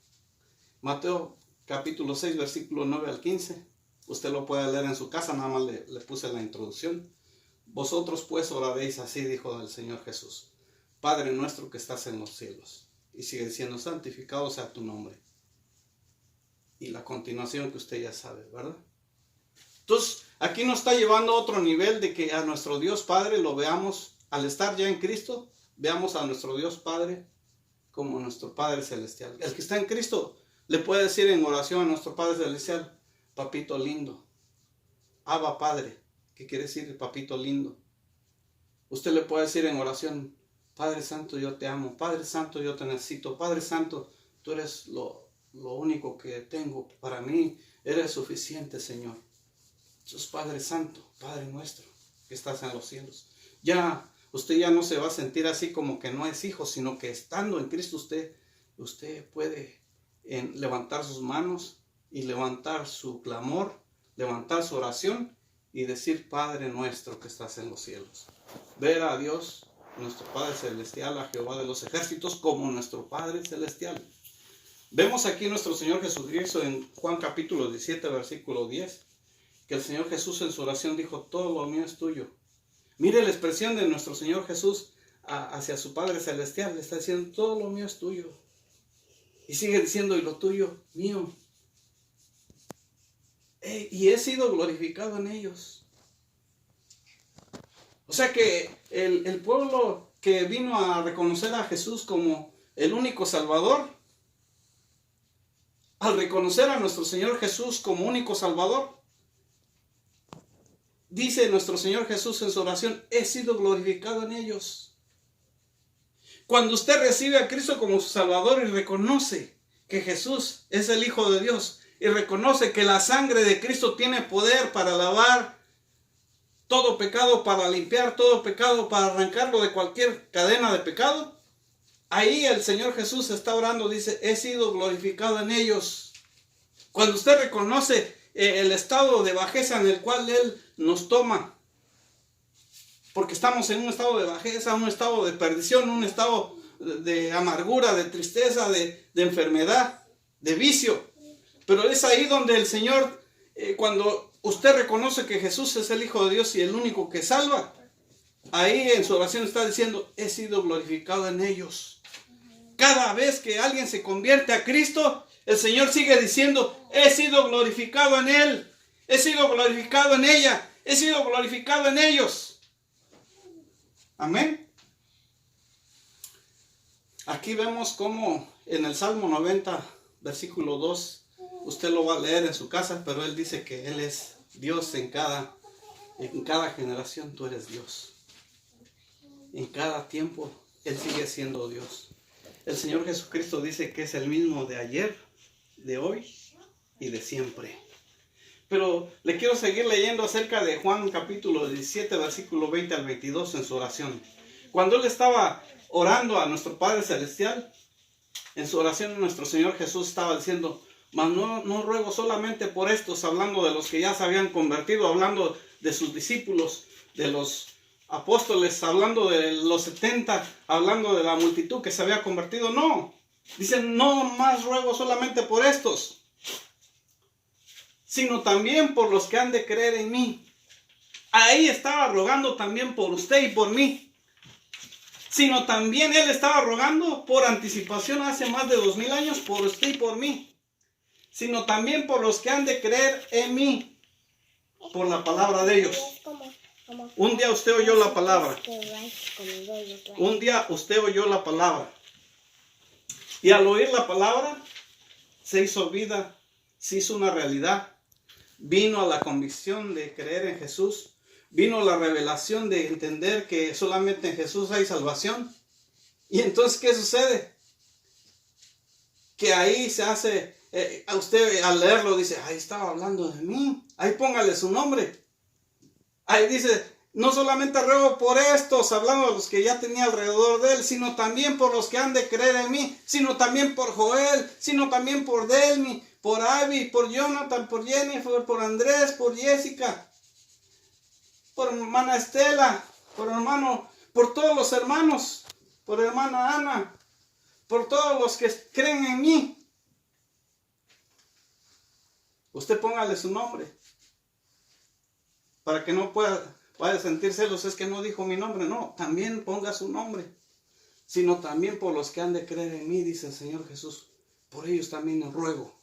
[SPEAKER 1] Mateo capítulo 6, versículo 9 al 15. Usted lo puede leer en su casa, nada más le puse la introducción. Vosotros pues oraréis así, dijo el Señor Jesús. Padre nuestro que estás en los cielos. Y sigue diciendo, santificado sea tu nombre. Y la continuación que usted ya sabe, ¿verdad? Entonces, aquí nos está llevando a otro nivel de que a nuestro Dios Padre lo veamos, al estar ya en Cristo, veamos a nuestro Dios Padre como nuestro Padre Celestial. El que está en Cristo le puede decir en oración a nuestro Padre Celestial, papito lindo, Abba Padre, que quiere decir papito lindo. Usted le puede decir en oración, Padre Santo, yo te amo, Padre Santo, yo te necesito, Padre Santo, tú eres lo único que tengo para mí, eres suficiente, Señor. Jesús Padre Santo, Padre nuestro, que estás en los cielos. Usted ya no se va a sentir así como que no es hijo, sino que estando en Cristo usted puede levantar sus manos y levantar su clamor, levantar su oración y decir Padre nuestro que estás en los cielos. Ver a Dios, nuestro Padre Celestial, a Jehová de los ejércitos como nuestro Padre Celestial. Vemos aquí nuestro Señor Jesucristo en Juan capítulo 17, versículo 10. Que el Señor Jesús en su oración dijo, todo lo mío es tuyo. Mire la expresión de nuestro Señor Jesús hacia su Padre Celestial. Le está diciendo, todo lo mío es tuyo. Y sigue diciendo, y lo tuyo, mío. Y he sido glorificado en ellos. O sea que el pueblo que vino a reconocer a Jesús como el único Salvador, al reconocer a nuestro Señor Jesús como único Salvador, dice nuestro Señor Jesús en su oración, he sido glorificado en ellos. Cuando usted recibe a Cristo como su Salvador y reconoce que Jesús es el Hijo de Dios y reconoce que la sangre de Cristo tiene poder para lavar todo pecado, para limpiar todo pecado, para arrancarlo de cualquier cadena de pecado, ahí el Señor Jesús está orando, dice, he sido glorificado en ellos. Cuando usted reconoce el estado de bajeza en el cual Él nos toma, porque estamos en un estado de bajeza, un estado de perdición, un estado de amargura, de tristeza, de enfermedad, de vicio, pero es ahí donde el Señor, cuando usted reconoce que Jesús es el Hijo de Dios y el único que salva, ahí en su oración está diciendo, he sido glorificado en ellos. Cada vez que alguien se convierte a Cristo, el Señor sigue diciendo, he sido glorificado en Él, he sido glorificado en ella, he sido glorificado en ellos. Amén. Aquí vemos cómo en el Salmo 90, versículo 2, usted lo va a leer en su casa, pero Él dice que Él es Dios en cada generación, tú eres Dios. En cada tiempo, Él sigue siendo Dios. El Señor Jesucristo dice que es el mismo de ayer, de hoy y de siempre. Pero le quiero seguir leyendo acerca de Juan capítulo 17, versículo 20 al 22 en su oración. Cuando Él estaba orando a nuestro Padre Celestial, en su oración nuestro Señor Jesús estaba diciendo, mas no ruego solamente por estos, hablando de los que ya se habían convertido, hablando de sus discípulos, de los apóstoles, hablando de los 70, hablando de la multitud que se había convertido. No, dicen, no más ruego solamente por estos, sino también por los que han de creer en mí. Ahí estaba rogando también por usted y por mí. Sino también Él estaba rogando por anticipación hace más de 2000 años por usted y por mí. Sino también por los que han de creer en mí, por la palabra de ellos. Un día usted oyó la palabra. Un día usted oyó la palabra. Y al oír la palabra, se hizo vida, se hizo una realidad. vino la convicción de creer en Jesús, vino la revelación de entender que solamente en Jesús hay salvación. Y entonces, ¿qué sucede? Que ahí se hace, a usted al leerlo dice, ahí estaba hablando de mí, ahí póngale su nombre. Ahí dice, no solamente ruego por estos, hablando de los que ya tenía alrededor de él, sino también por los que han de creer en mí, sino también por Joel, sino también por Delmi, por Abby, por Jonathan, por Jennifer, por Andrés, por Jessica, por hermana Estela, por hermano, por todos los hermanos, por hermana Ana, por todos los que creen en mí. Usted póngale su nombre, para que no vaya a sentir celos, es que no dijo mi nombre. No, también ponga su nombre, sino también por los que han de creer en mí, dice el Señor Jesús. Por ellos también os ruego,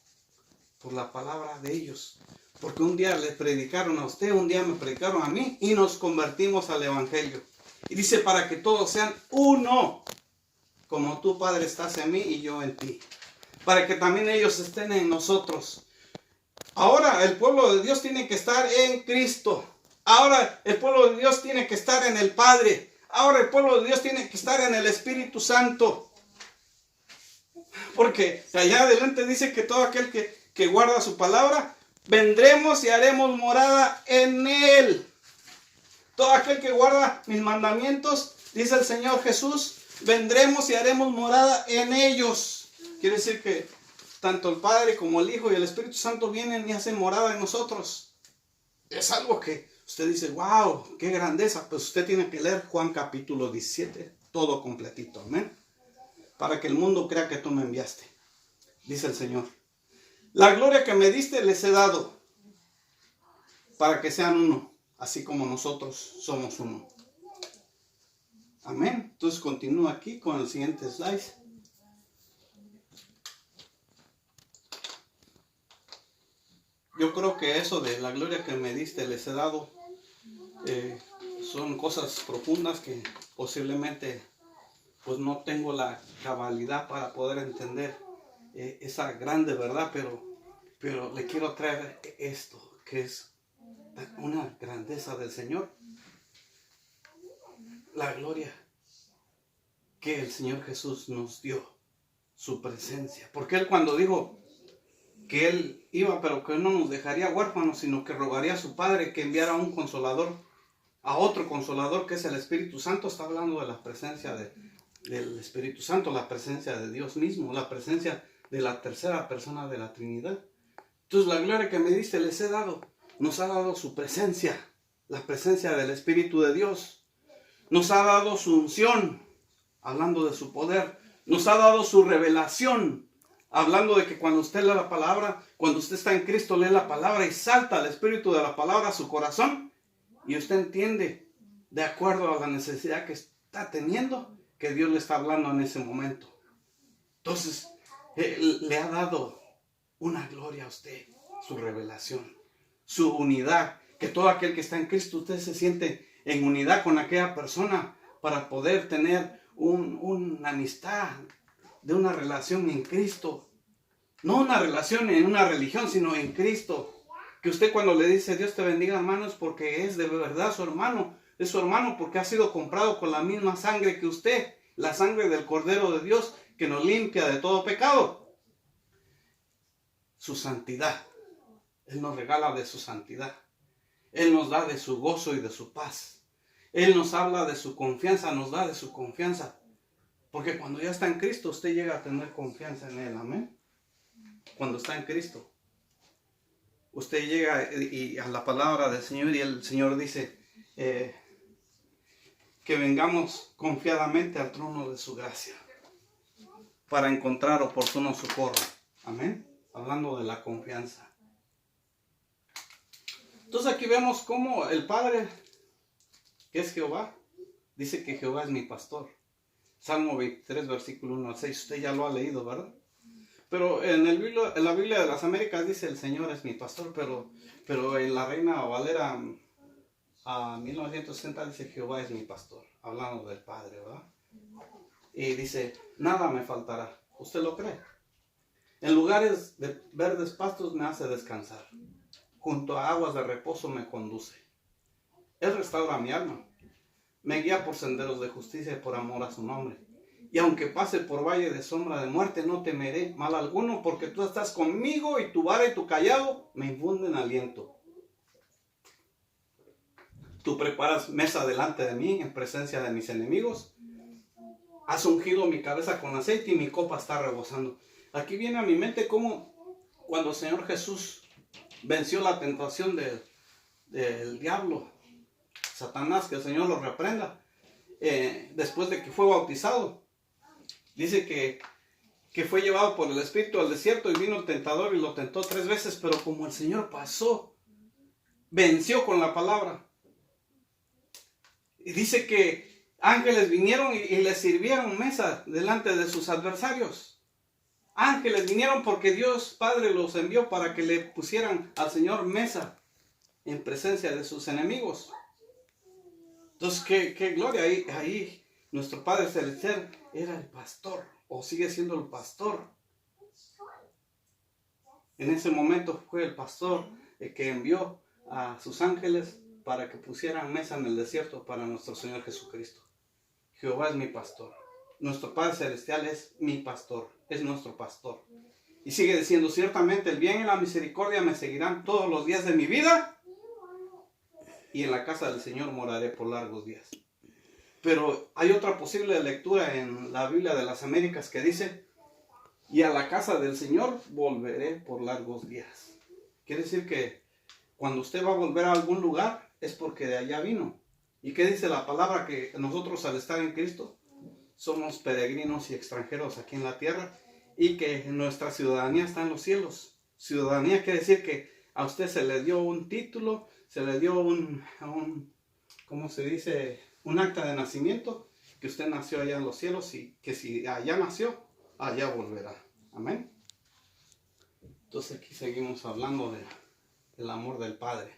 [SPEAKER 1] por la palabra de ellos. Porque un día le predicaron a usted, un día me predicaron a mí y nos convertimos al Evangelio. Y dice, para que todos sean uno, como tú, Padre, estás en mí y yo en ti. Para que también ellos estén en nosotros. Ahora el pueblo de Dios tiene que estar en Cristo. Ahora el pueblo de Dios tiene que estar en el Padre. Ahora el pueblo de Dios tiene que estar en el Espíritu Santo. Porque allá adelante dice que todo aquel que guarda su palabra, vendremos y haremos morada en él. Todo aquel que guarda mis mandamientos, dice el Señor Jesús, vendremos y haremos morada en ellos. Quiere decir que tanto el Padre como el Hijo y el Espíritu Santo vienen y hacen morada en nosotros. Es algo que usted dice, wow, qué grandeza. Pues usted tiene que leer Juan capítulo 17, todo completito, amén. Para que el mundo crea que tú me enviaste, dice el Señor. La gloria que me diste les he dado, para que sean uno, así como nosotros somos uno. Amén. Entonces continúa aquí con el siguiente slide. Yo creo que eso de la gloria que me diste les he dado, son cosas profundas que posiblemente pues no tengo la cabalidad para poder entender esa grande verdad, pero le quiero traer esto, que es una grandeza del Señor. La gloria que el Señor Jesús nos dio, su presencia. Porque Él cuando dijo que Él iba, pero que no nos dejaría huérfanos, sino que rogaría a su Padre que enviara un consolador, a otro consolador que es el Espíritu Santo, está hablando de la presencia del Espíritu Santo, la presencia de Dios mismo, la presencia de la tercera persona de la Trinidad. Entonces la gloria que me diste les he dado, nos ha dado su presencia, la presencia del Espíritu de Dios, nos ha dado su unción, hablando de su poder, nos ha dado su revelación, hablando de que cuando usted lee la palabra, cuando usted está en Cristo, lee la palabra y salta el espíritu de la palabra a su corazón y usted entiende, de acuerdo a la necesidad que está teniendo, que Dios le está hablando en ese momento. Entonces, le ha dado una gloria a usted, su revelación, su unidad, que todo aquel que está en Cristo, usted se siente en unidad con aquella persona para poder tener una amistad, de una relación en Cristo. No una relación en una religión, sino en Cristo. Que usted cuando le dice Dios te bendiga, hermano, es porque es de verdad su hermano. Es su hermano porque ha sido comprado con la misma sangre que usted. La sangre del Cordero de Dios que nos limpia de todo pecado. Su santidad. Él nos regala de su santidad. Él nos da de su gozo y de su paz. Él nos habla de su confianza, nos da de su confianza. Porque cuando ya está en Cristo, usted llega a tener confianza en Él, amén. Cuando está en Cristo, usted llega a la palabra del Señor y el Señor dice que vengamos confiadamente al trono de su gracia para encontrar oportuno socorro, amén. Hablando de la confianza. Entonces aquí vemos cómo el Padre, que es Jehová, dice que Jehová es mi pastor. Salmo 23, versículo 1 al 6. Usted ya lo ha leído, ¿verdad? Pero en la Biblia de las Américas dice el Señor es mi pastor, pero en la Reina Valera a 1960 dice Jehová es mi pastor, hablando del Padre, ¿verdad? Y dice, nada me faltará. ¿Usted lo cree? En lugares de verdes pastos me hace descansar. junto a aguas de reposo me conduce. Él restaura mi alma, me guía por senderos de justicia y por amor a su nombre. Y aunque pase por valle de sombra de muerte, no temeré mal alguno, porque tú estás conmigo y tu vara y tu cayado me infunden aliento. Tú preparas mesa delante de mí en presencia de mis enemigos. Has ungido mi cabeza con aceite y mi copa está rebosando. Aquí viene a mi mente cómo cuando el Señor Jesús venció la tentación del diablo, Satanás, que el Señor lo reprenda, después de que fue bautizado. Dice que fue llevado por el Espíritu al desierto y vino el tentador y lo tentó 3 veces, pero como el Señor pasó, venció con la palabra. Y dice que ángeles vinieron y le sirvieron mesa delante de sus adversarios. Ángeles vinieron porque Dios Padre los envió para que le pusieran al Señor mesa en presencia de sus enemigos. Entonces, qué gloria. Ahí nuestro Padre Celestial era el pastor, o sigue siendo el pastor. En ese momento fue el pastor el que envió a sus ángeles para que pusieran mesa en el desierto para nuestro Señor Jesucristo. Jehová es mi pastor. Nuestro Padre Celestial es mi pastor, es nuestro pastor. Y sigue diciendo, ciertamente el bien y la misericordia me seguirán todos los días de mi vida, y en la casa del Señor moraré por largos días. Pero hay otra posible lectura en la Biblia de las Américas que dice, y a la casa del Señor volveré por largos días. Quiere decir que cuando usted va a volver a algún lugar es porque de allá vino. ¿Y qué dice la palabra? Que nosotros al estar en Cristo somos peregrinos y extranjeros aquí en la tierra y que nuestra ciudadanía está en los cielos. Ciudadanía quiere decir que a usted se le dio un título, se le dio ¿cómo se dice? Un acta de nacimiento, que usted nació allá en los cielos y que si allá nació, allá volverá. Amén. Entonces aquí seguimos hablando del amor del Padre.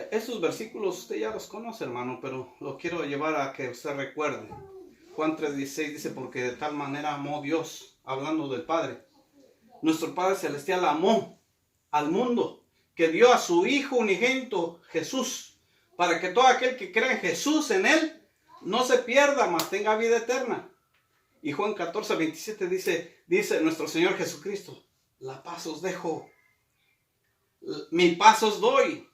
[SPEAKER 1] Estos versículos usted ya los conoce, hermano, pero lo quiero llevar a que usted recuerde. Juan 3:16 dice, porque de tal manera amó Dios, hablando del Padre. Nuestro Padre Celestial amó al mundo, que dio a su Hijo unigénito, Jesús, para que todo aquel que crea en Jesús, en Él, no se pierda, mas tenga vida eterna. Y Juan 14:27 dice nuestro Señor Jesucristo, la paz os dejo, mi paz os doy.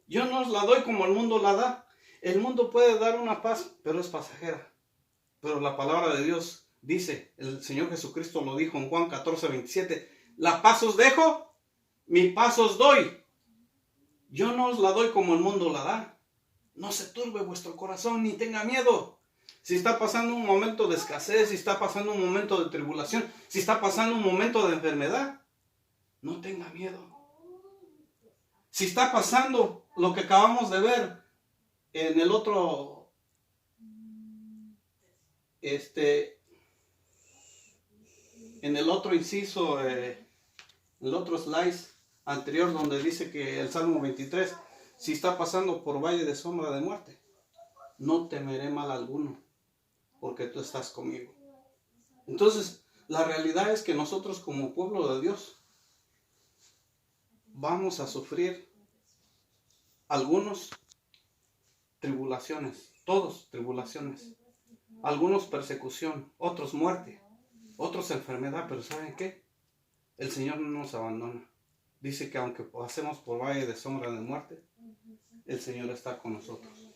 [SPEAKER 1] Yo no os la doy como el mundo la da. El mundo puede dar una paz, pero es pasajera. Pero la palabra de Dios dice, el Señor Jesucristo lo dijo en Juan 14:27, la paz os dejo, mi paz os doy. Yo no os la doy como el mundo la da. No se turbe vuestro corazón ni tenga miedo. Si está pasando un momento de escasez, si está pasando un momento de tribulación, si está pasando un momento de enfermedad, no tenga miedo. Si está pasando lo que acabamos de ver en el otro, en el otro inciso, el otro slice anterior donde dice que el Salmo 23, si está pasando por valle de sombra de muerte, no temeré mal alguno, porque tú estás conmigo. Entonces, la realidad es que nosotros como pueblo de Dios vamos a sufrir algunos tribulaciones, todos tribulaciones, algunos persecución, otros muerte, otros enfermedad, pero ¿saben qué? El Señor no nos abandona. Dice que aunque pasemos por valle de sombra de muerte, el Señor está con nosotros.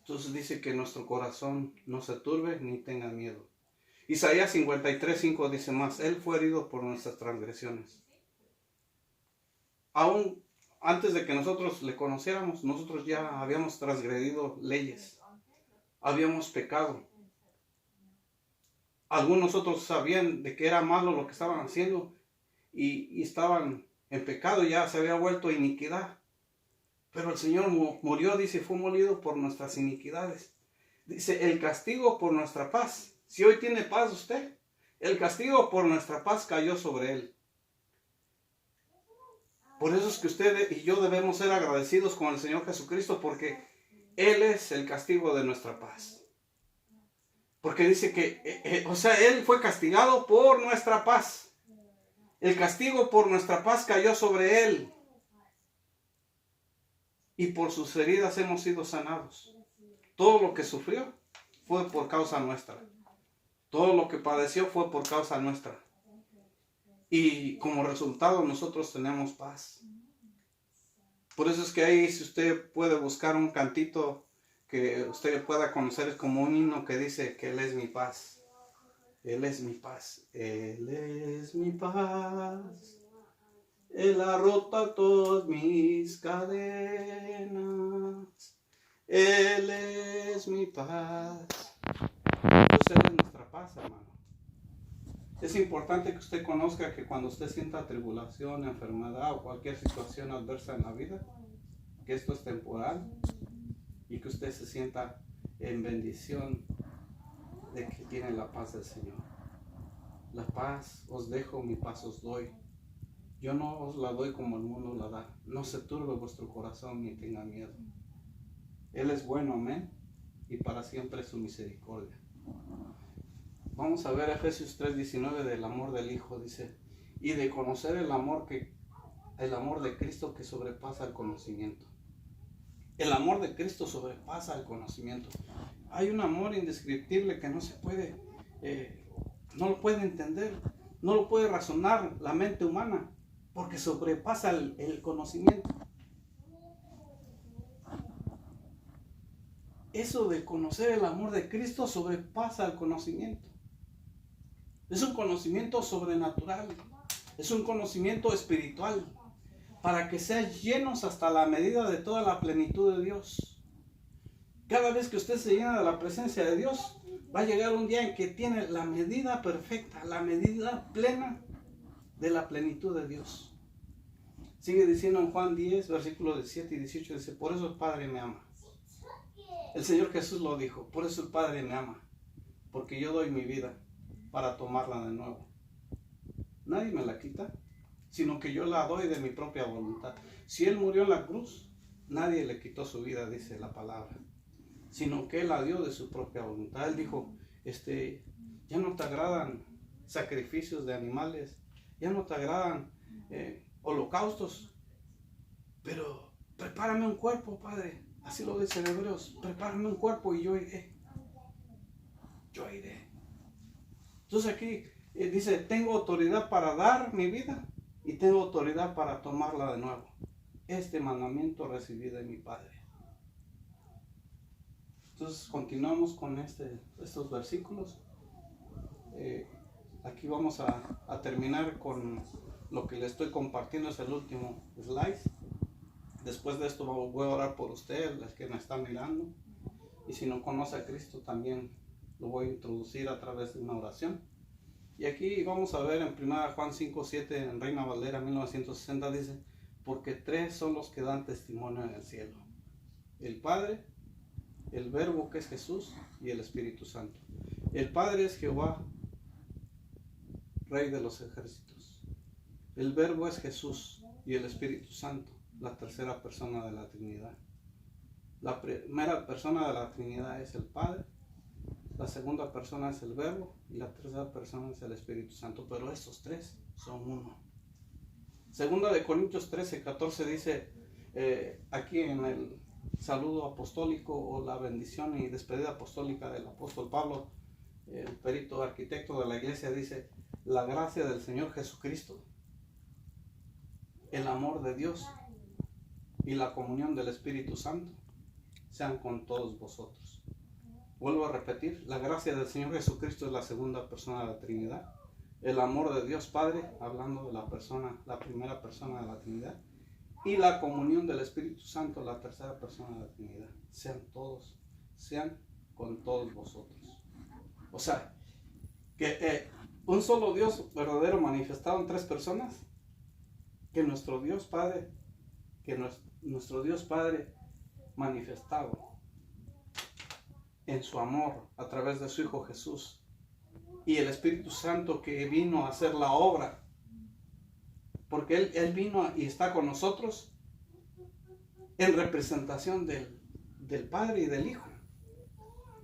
[SPEAKER 1] Entonces dice que nuestro corazón no se turbe ni tenga miedo. Isaías 53:5 dice más, Él fue herido por nuestras transgresiones. Aún antes de que nosotros le conociéramos, nosotros ya habíamos transgredido leyes, habíamos pecado. Algunos otros sabían de que era malo lo que estaban haciendo y estaban en pecado, ya se había vuelto iniquidad. Pero el Señor murió, dice, fue molido por nuestras iniquidades. Dice, el castigo por nuestra paz. Si hoy tiene paz usted, el castigo por nuestra paz cayó sobre Él. Por eso es que usted y yo debemos ser agradecidos con el Señor Jesucristo, porque Él es el castigo de nuestra paz. Porque dice que, Él fue castigado por nuestra paz. El castigo por nuestra paz cayó sobre él, y por sus heridas hemos sido sanados. Todo lo que sufrió fue por causa nuestra. Todo lo que padeció fue por causa nuestra. Y como resultado nosotros tenemos paz. Por eso es que ahí, si usted puede buscar un cantito que usted pueda conocer, es como un himno que dice que Él es mi paz. Él es mi paz. Él es mi paz. Él ha roto todas mis cadenas. Él es mi paz. Usted es nuestra paz, hermano. Es importante que usted conozca que cuando usted sienta tribulación, enfermedad o cualquier situación adversa en la vida, que esto es temporal y que usted se sienta en bendición de que tiene la paz del Señor. La paz os dejo, mi paz os doy. Yo no os la doy como el mundo la da. No se turbe vuestro corazón ni tenga miedo. Él es bueno, amén, y para siempre es su misericordia. Vamos a ver Efesios 3:19 del amor del Hijo, dice, y de conocer el amor de Cristo que sobrepasa el conocimiento. El amor de Cristo sobrepasa el conocimiento. Hay un amor indescriptible que no se puede, no lo puede entender, no lo puede razonar la mente humana, porque sobrepasa el conocimiento. Eso de conocer el amor de Cristo sobrepasa el conocimiento. Es un conocimiento sobrenatural, es un conocimiento espiritual, para que sean llenos hasta la medida de toda la plenitud de Dios. Cada vez que usted se llena de la presencia de Dios, va a llegar un día en que tiene la medida perfecta, la medida plena de la plenitud de Dios. Sigue diciendo en Juan 10, versículos 17 y 18, dice, por eso el Padre me ama. El Señor Jesús lo dijo, por eso el Padre me ama, porque yo doy mi vida para tomarla de nuevo. Nadie me la quita, sino que yo la doy de mi propia voluntad. Si Él murió en la cruz, nadie le quitó su vida, dice la palabra, sino que Él la dio de su propia voluntad. Él dijo, ya no te agradan sacrificios de animales, ya no te agradan holocaustos, pero prepárame un cuerpo, Padre. Así lo dice en Hebreos, prepárame un cuerpo y yo iré. Yo iré. Entonces aquí dice, tengo autoridad para dar mi vida y tengo autoridad para tomarla de nuevo. Este mandamiento recibí de mi Padre. Entonces continuamos con estos versículos. Aquí vamos a terminar con lo que le estoy compartiendo, es el último slide. Después de esto voy a orar por usted, los que me están mirando. Y si no conoce a Cristo también lo voy a introducir a través de una oración. Y aquí vamos a ver en 1 Juan 5:7 en Reina Valera 1960 dice, porque tres son los que dan testimonio en el cielo: el Padre, el Verbo que es Jesús y el Espíritu Santo. El Padre es Jehová, Rey de los ejércitos. El Verbo es Jesús y el Espíritu Santo, la tercera persona de la Trinidad. La primera persona de la Trinidad es el Padre, la segunda persona es el Verbo y la tercera persona es el Espíritu Santo, pero estos tres son uno. Segunda de Corintios 13:14 dice, aquí en el saludo apostólico o la bendición y despedida apostólica del apóstol Pablo, el perito arquitecto de la iglesia, dice, la gracia del Señor Jesucristo, el amor de Dios y la comunión del Espíritu Santo sean con todos vosotros. Vuelvo a repetir, la gracia del Señor Jesucristo es la segunda persona de la Trinidad. El amor de Dios Padre, hablando de la primera persona de la Trinidad. Y la comunión del Espíritu Santo, la tercera persona de la Trinidad. Sean con todos vosotros. O sea, que un solo Dios verdadero manifestado en tres personas, que nuestro Dios Padre manifestado en su amor a través de su Hijo Jesús, y el Espíritu Santo que vino a hacer la obra, porque Él vino y está con nosotros en representación del Padre y del Hijo.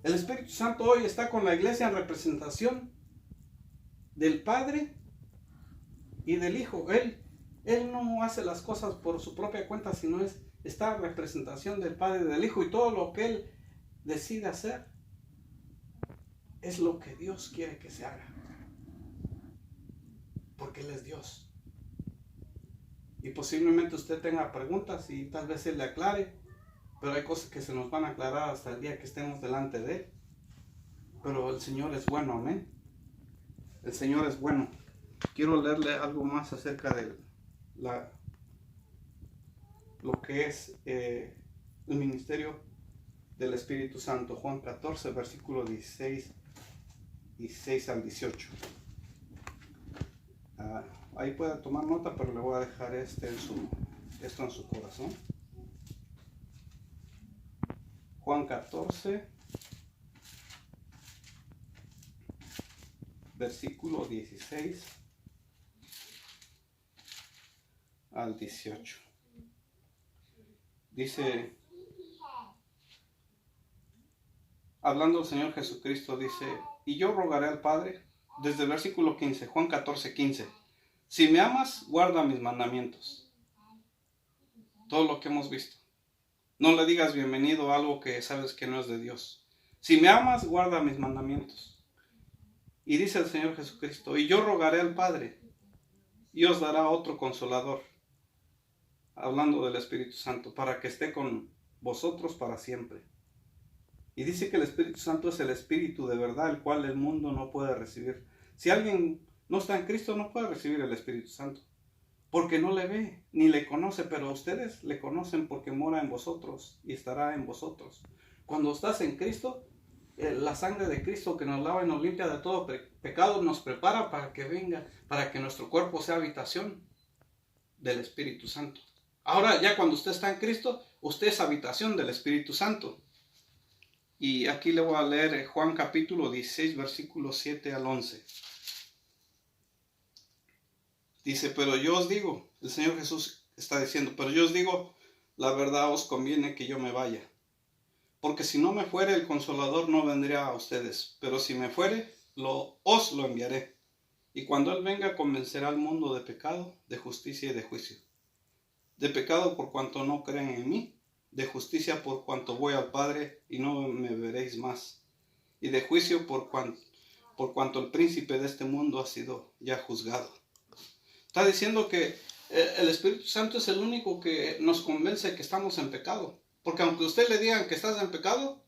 [SPEAKER 1] El Espíritu Santo hoy está con la iglesia en representación del Padre y del Hijo. Él no hace las cosas por su propia cuenta, sino es esta representación del Padre y del Hijo, y todo lo que Él decide hacer es lo que Dios quiere que se haga, porque Él es Dios. Y posiblemente usted tenga preguntas y tal vez Él le aclare, pero hay cosas que se nos van a aclarar hasta el día que estemos delante de Él. Pero el Señor es bueno, amén. El Señor es bueno. Quiero leerle algo más acerca de lo que es el ministerio del Espíritu Santo. Juan 14, versículo 16 al 18. Ahí puede tomar nota, pero le voy a dejar esto en su corazón. Juan 14, versículo 16 al 18. Dice, hablando el Señor Jesucristo, dice, y yo rogaré al Padre, desde el versículo 15, Juan 14, 15, si me amas, guarda mis mandamientos. Todo lo que hemos visto. No le digas bienvenido a algo que sabes que no es de Dios. Si me amas, guarda mis mandamientos. Y dice el Señor Jesucristo, y yo rogaré al Padre, y os dará otro consolador, hablando del Espíritu Santo, para que esté con vosotros para siempre. Y dice que el Espíritu Santo es el Espíritu de verdad, el cual el mundo no puede recibir. Si alguien no está en Cristo, no puede recibir el Espíritu Santo, porque no le ve, ni le conoce, pero ustedes le conocen porque mora en vosotros y estará en vosotros. Cuando estás en Cristo, la sangre de Cristo que nos lava y nos limpia de todo pecado, nos prepara para que venga, para que nuestro cuerpo sea habitación del Espíritu Santo. Ahora ya cuando usted está en Cristo, usted es habitación del Espíritu Santo. Y aquí le voy a leer Juan capítulo 16, versículos 7 al 11. Dice, pero yo os digo, el Señor Jesús está diciendo, pero yo os digo, la verdad os conviene que yo me vaya. Porque si no me fuere, el Consolador no vendría a ustedes. Pero si me fuere, os lo enviaré. Y cuando Él venga, convencerá al mundo de pecado, de justicia y de juicio. De pecado por cuanto no creen en mí. De justicia por cuanto voy al Padre y no me veréis más. Y de juicio por cuanto el príncipe de este mundo ha sido ya juzgado. Está diciendo que el Espíritu Santo es el único que nos convence que estamos en pecado. Porque aunque usted le digan que estás en pecado,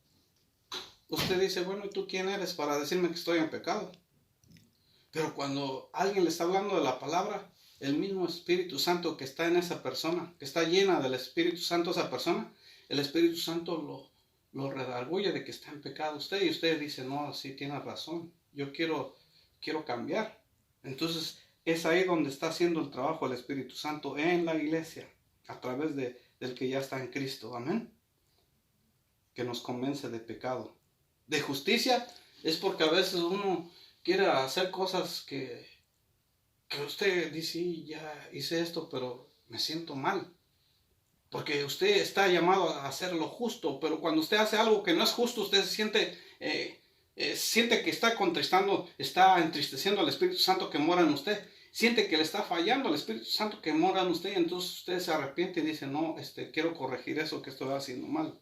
[SPEAKER 1] usted dice, bueno, ¿y tú quién eres para decirme que estoy en pecado? Pero cuando alguien le está hablando de la palabra, el mismo Espíritu Santo que está en esa persona, que está llena del Espíritu Santo esa persona, el Espíritu Santo lo redarguye de que está en pecado usted, y usted dice, no, sí tiene razón, yo quiero cambiar. Entonces es ahí donde está haciendo el trabajo el Espíritu Santo en la iglesia, a través del que ya está en Cristo, amén, que nos convence de pecado. De justicia es porque a veces uno quiere hacer cosas que usted dice, sí, ya hice esto, pero me siento mal. Porque usted está llamado a hacer lo justo, pero cuando usted hace algo que no es justo, usted siente que está contristando, está entristeciendo al Espíritu Santo que mora en usted. Siente que le está fallando al Espíritu Santo que mora en usted, y entonces usted se arrepiente y dice, no, quiero corregir eso que estoy haciendo mal.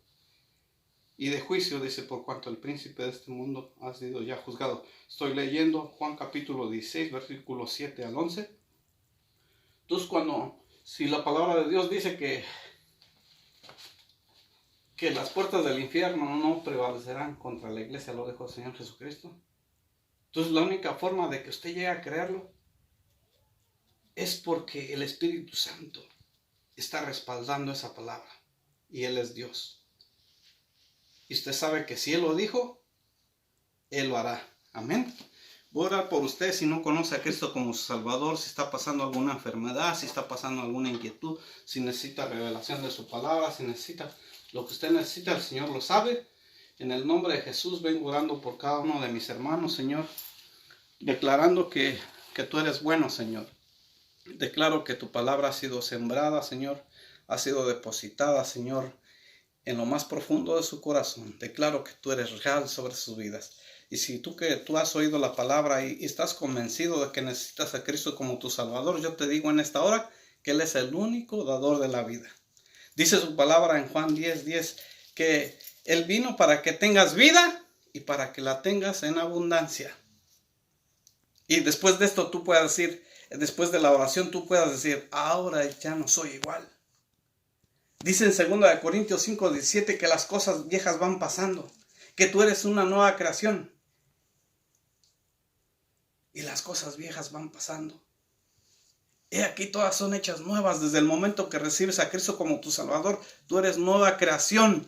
[SPEAKER 1] Y de juicio, dice, por cuanto el príncipe de este mundo ha sido ya juzgado. Estoy leyendo Juan capítulo 16, versículos 7 al 11. Entonces si la palabra de Dios dice que las puertas del infierno no prevalecerán contra la iglesia, lo dijo el Señor Jesucristo. Entonces la única forma de que usted llegue a creerlo es porque el Espíritu Santo está respaldando esa palabra, y Él es Dios. Y usted sabe que si Él lo dijo, Él lo hará. Amén. Voy a orar por usted si no conoce a Cristo como su Salvador, si está pasando alguna enfermedad, si está pasando alguna inquietud, si necesita revelación de su palabra, si necesita lo que usted necesita, el Señor lo sabe. En el nombre de Jesús vengo orando por cada uno de mis hermanos, Señor, declarando que tú eres bueno, Señor. Declaro que tu palabra ha sido sembrada, Señor, ha sido depositada, Señor, en lo más profundo de su corazón. Declaro que tú eres real sobre sus vidas. Y si tú has oído la palabra y estás convencido de que necesitas a Cristo como tu Salvador, yo te digo en esta hora que Él es el único dador de la vida. Dice su palabra en Juan 10:10 que Él vino para que tengas vida y para que la tengas en abundancia. Y después de esto tú puedas decir, después de la oración tú puedas decir, ahora ya no soy igual. Dice en 2 Corintios 5:17 que las cosas viejas van pasando, que tú eres una nueva creación. Y las cosas viejas van pasando. He aquí todas son hechas nuevas. Desde el momento que recibes a Cristo como tu Salvador, tú eres nueva creación.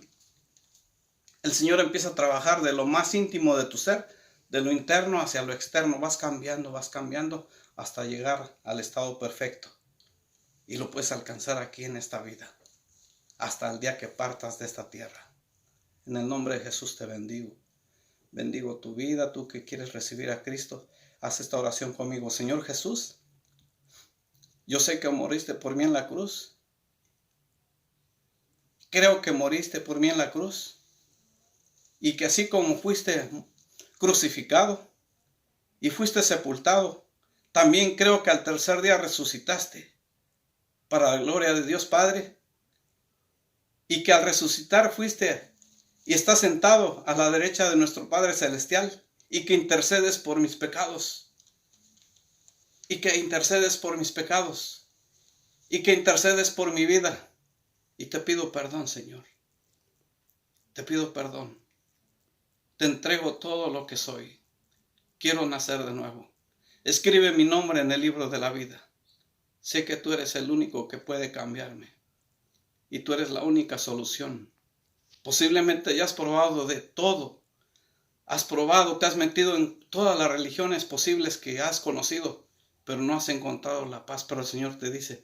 [SPEAKER 1] El Señor empieza a trabajar de lo más íntimo de tu ser, de lo interno hacia lo externo. Vas cambiando hasta llegar al estado perfecto. Y lo puedes alcanzar aquí en esta vida, hasta el día que partas de esta tierra. En el nombre de Jesús te bendigo. Bendigo tu vida, tú que quieres recibir a Cristo. Haz esta oración conmigo. Señor Jesús, yo sé que moriste por mí en la cruz. Creo que moriste por mí en la cruz. Y que así como fuiste crucificado y fuiste sepultado, también creo que al tercer día resucitaste para la gloria de Dios Padre. Y que al resucitar fuiste y estás sentado a la derecha de nuestro Padre Celestial. Y que intercedes por mis pecados. Y que intercedes por mis pecados. Y que intercedes por mi vida. Y te pido perdón, Señor. Te pido perdón. Te entrego todo lo que soy. Quiero nacer de nuevo. Escribe mi nombre en el libro de la vida. Sé que tú eres el único que puede cambiarme. Y tú eres la única solución. Posiblemente ya has probado de todo. Has probado, te has metido en todas las religiones posibles que has conocido, pero no has encontrado la paz. Pero el Señor te dice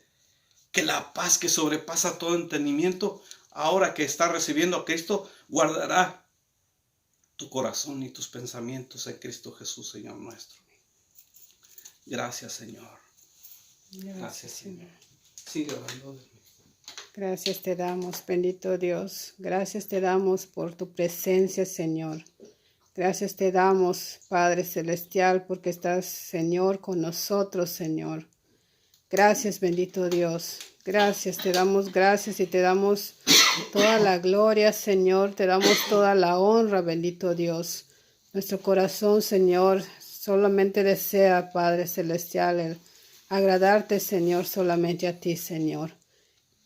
[SPEAKER 1] que la paz que sobrepasa todo entendimiento, ahora que estás recibiendo a Cristo, guardará tu corazón y tus pensamientos en Cristo Jesús, Señor nuestro. Gracias, Señor. Gracias, Señor. Sigue orando de mí.
[SPEAKER 2] Gracias te damos, bendito Dios. Gracias te damos por tu presencia, Señor. Gracias te damos, Padre Celestial, porque estás, Señor, con nosotros, Señor. Gracias, bendito Dios. Gracias, te damos gracias y te damos toda la gloria, Señor. Te damos toda la honra, bendito Dios. Nuestro corazón, Señor, solamente desea, Padre Celestial, el agradarte, Señor, solamente a ti, Señor.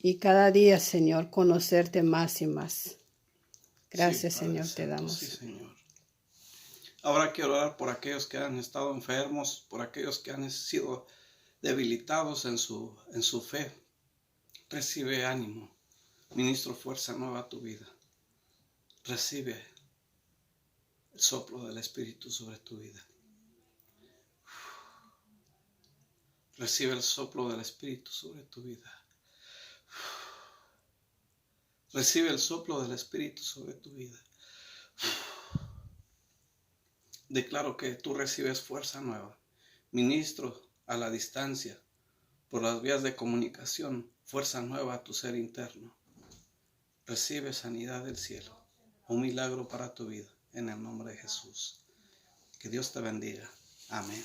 [SPEAKER 2] Y cada día, Señor, conocerte más y más. Gracias,
[SPEAKER 1] Sí,
[SPEAKER 2] Señor,
[SPEAKER 1] Santo,
[SPEAKER 2] te damos.
[SPEAKER 1] Sí, Señor. Ahora quiero orar por aquellos que han estado enfermos, por aquellos que han sido debilitados en su fe. Recibe ánimo. Ministro fuerza nueva a tu vida. Recibe el soplo del Espíritu sobre tu vida. Recibe el soplo del Espíritu sobre tu vida. Recibe el soplo del Espíritu sobre tu vida. Declaro que tú recibes fuerza nueva. Ministro a la distancia, por las vías de comunicación, fuerza nueva a tu ser interno. Recibe sanidad del cielo, un milagro para tu vida, en el nombre de Jesús. Que Dios te bendiga. Amén.